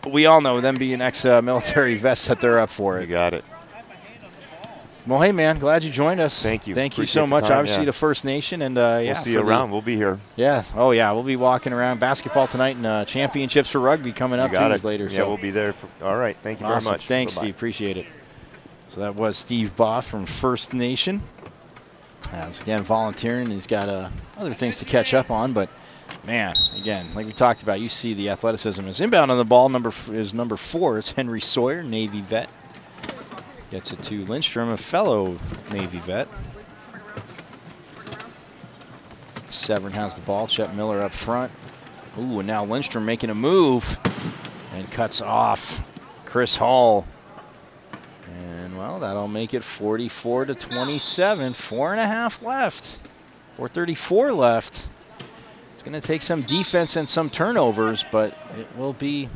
Speaker 1: we all know them being ex-military vets that they're up for it.
Speaker 5: You got it.
Speaker 1: Well, hey man, glad you joined us.
Speaker 5: Thank you.
Speaker 1: Thank you so much. Obviously the First Nation, and
Speaker 5: we'll see you around. We'll be here.
Speaker 1: Yeah. Oh yeah, we'll be walking around. Basketball tonight and championships for rugby coming up 2 days later.
Speaker 5: Yeah, we'll be there. All right. Thank you very much.
Speaker 1: Thanks, Steve. Appreciate it. So that was Steve Boff from First Nation. Again, volunteering. He's got other things to catch up on, but man, again, like we talked about, you see the athleticism is inbound on the ball. Number 4. It's Henry Sawyer, Navy vet. Gets it to Lindstrom, a fellow Navy vet. Severn has the ball. Chet Miller up front. Ooh, and now Lindstrom making a move and cuts off Chris Hall. that'll make it 44-27. 4.5 left. 4:34 left. It's going to take some defense and some turnovers, but it will be.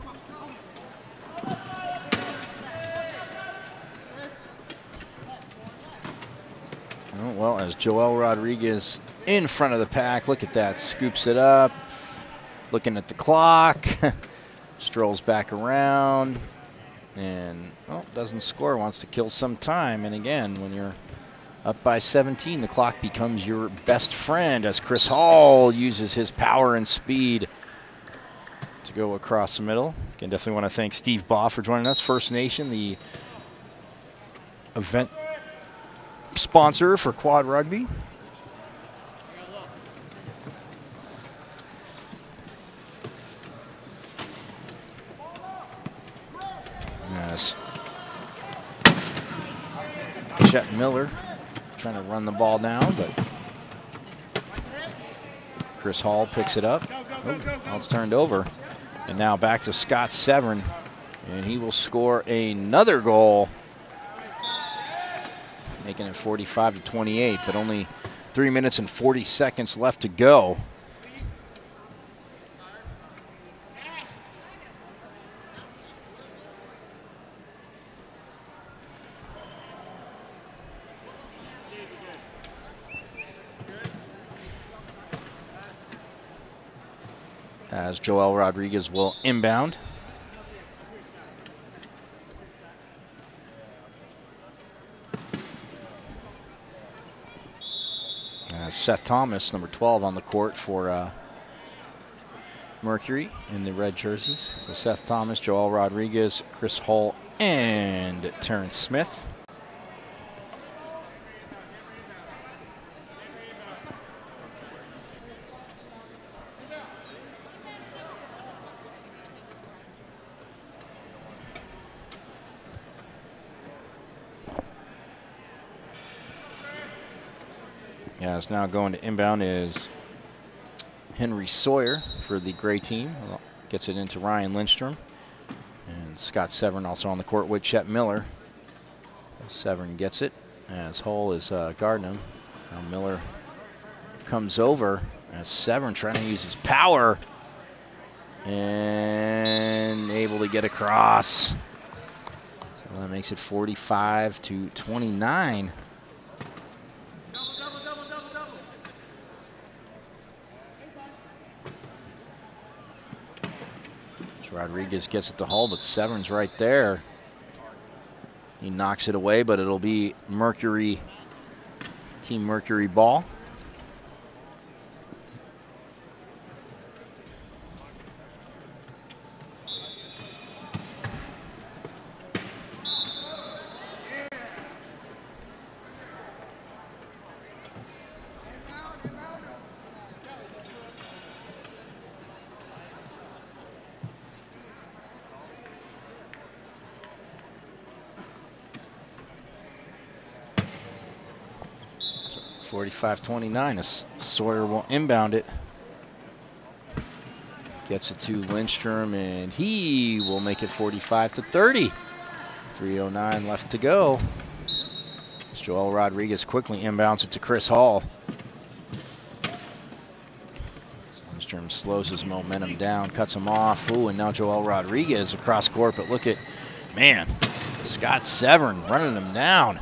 Speaker 1: Oh, well, as Joel Rodriguez in front of the pack, look at that, scoops it up, looking at the clock, strolls back around, and doesn't score, wants to kill some time. And again, when you're up by 17, the clock becomes your best friend as Chris Hall uses his power and speed to go across the middle. Again, definitely want to thank Steve Baugh for joining us. First Nation, the event sponsor for Quad Rugby. Yes. Chet Miller trying to run the ball down, but Chris Hall picks it up. Oh, well, it's turned over. And now back to Scott Severn, and he will score another goal, making it 45-28, but only 3 minutes and 40 seconds left to go. As Joel Rodriguez will inbound. Seth Thomas, number 12 on the court for Mercury in the red jerseys. So Seth Thomas, Joel Rodriguez, Chris Hall, and Terrence Smith. Yeah, it's now going to inbound is Henry Sawyer for the gray team. Gets it into Ryan Lindstrom. And Scott Severn also on the court with Chet Miller. Severn gets it as Hull is guarding him. Now Miller comes over as Severn trying to use his power and able to get across. So that makes it 45-29. Rodriguez gets it to Hull, but Severn's right there. He knocks it away, but it'll be Mercury, Team Mercury ball. So 45-29 as Sawyer will inbound it. Gets it to Lindstrom, and he will make it 45-30. 3:09 left to go. As Joel Rodriguez quickly inbounds it to Chris Hall. Lindstrom slows his momentum down, cuts him off. Ooh, and now Joel Rodriguez across court, but look at, man, Scott Severn running him down.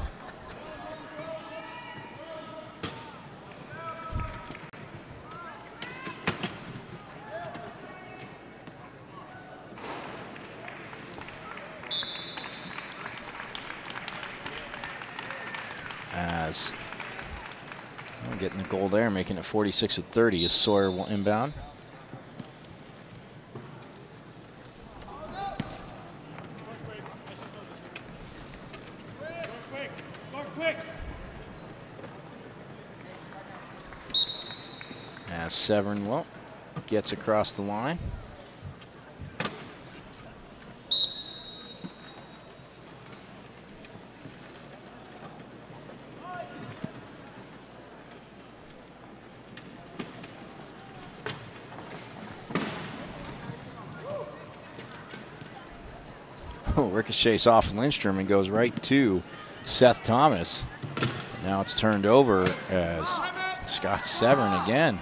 Speaker 1: As getting the goal there, making it 46-30 as Sawyer will inbound. As Severn, well, gets across the line. Ricochets off Lindstrom and goes right to Seth Thomas. Now it's turned over as Scott Severn again.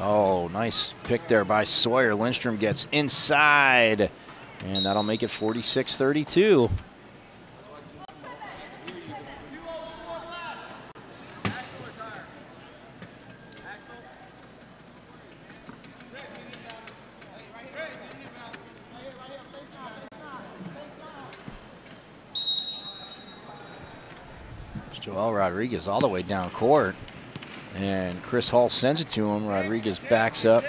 Speaker 1: Oh, nice pick there by Sawyer. Lindstrom gets inside, and that'll make it 46-32. Joel Rodriguez all the way down court. And Chris Hall sends it to him. Rodriguez backs up.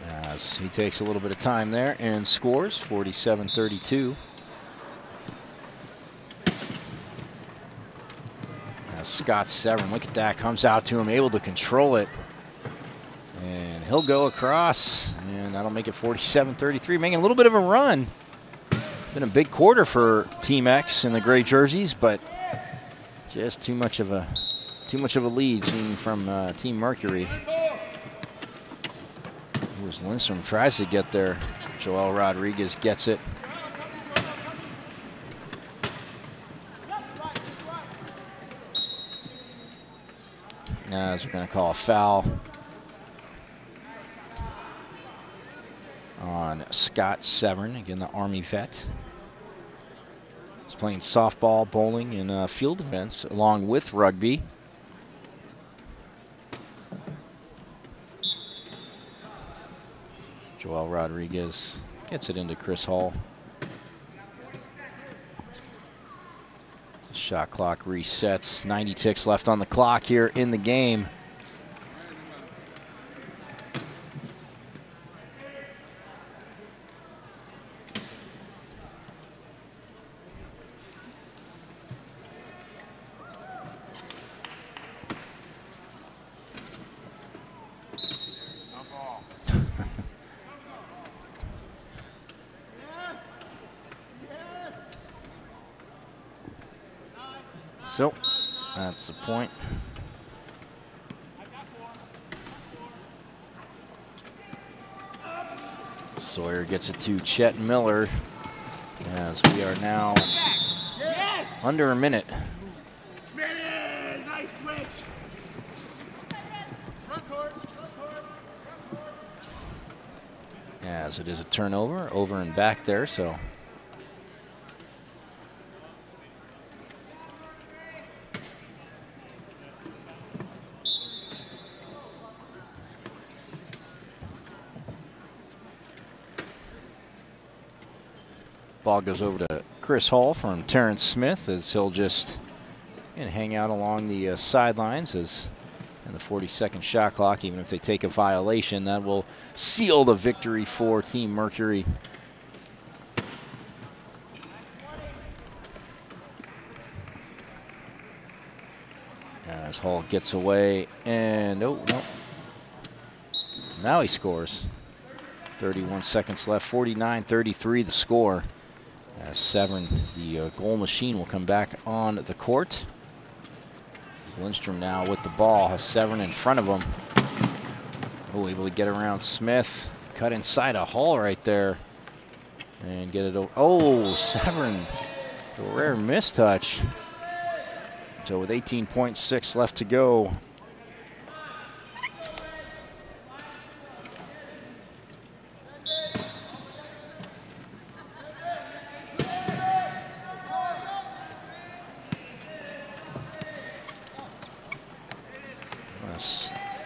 Speaker 1: As he takes a little bit of time there and scores 47-32. Scott Severn, look at that, comes out to him, able to control it. And he'll go across, and that'll make it 47-33, making a little bit of a run. Been a big quarter for Team X in the gray jerseys, but just too much of a lead seen from Team Mercury. Here's Lindstrom, tries to get there. Joel Rodriguez gets it. As we're going to call a foul on Scott Severn, again the Army vet. He's playing softball, bowling, and field events along with rugby. Joel Rodriguez gets it into Chris Hall. Shot clock resets. 90 ticks left on the clock here in the game. So that's the point. Sawyer gets it to Chet Miller as we are now under a minute.
Speaker 4: Nice switch.
Speaker 1: As it is a turnover, over and back there, so. Ball goes over to Chris Hall from Terrence Smith as he'll just hang out along the sidelines as in the 40-second shot clock. Even if they take a violation, that will seal the victory for Team Mercury. As Hall gets away and oh no. Now he scores. 31 seconds left, 49-33 the score. As Severn, the goal machine, will come back on the court. Lindstrom now with the ball, has Severn in front of him. Oh, able to get around Smith. Cut inside a Hall right there. And get it over. Oh, Severn, a rare mistouch. So with 18.6 left to go.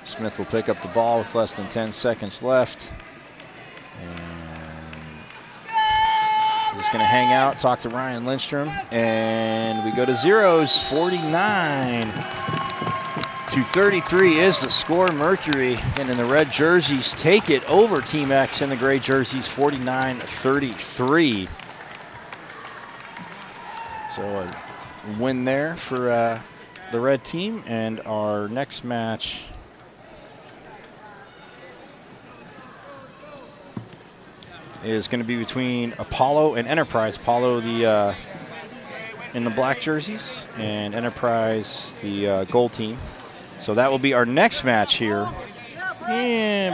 Speaker 1: Smith will pick up the ball with less than 10 seconds left. And just going to hang out, talk to Ryan Lindstrom, and we go to zeros. 49-33 is the score. Mercury and in the red jerseys take it over Team X in the gray jerseys, 49-33. So a win there for the red team, and our next match is going to be between Apollo and Enterprise. Apollo, the in the black jerseys, and Enterprise, the gold team. So that will be our next match here in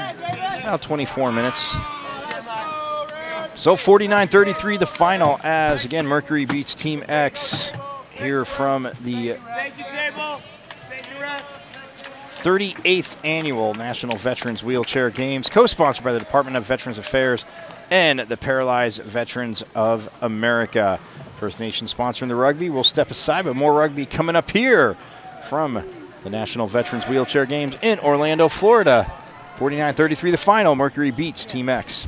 Speaker 1: about 24 minutes. So 49-33 the final, as again Mercury beats Team X here from the 38th Annual National Veterans Wheelchair Games, co-sponsored by the Department of Veterans Affairs and the Paralyzed Veterans of America. First Nation sponsoring the rugby. We'll step aside, but more rugby coming up here from the National Veterans Wheelchair Games in Orlando, Florida. 49-33 the final. Mercury beats Team X.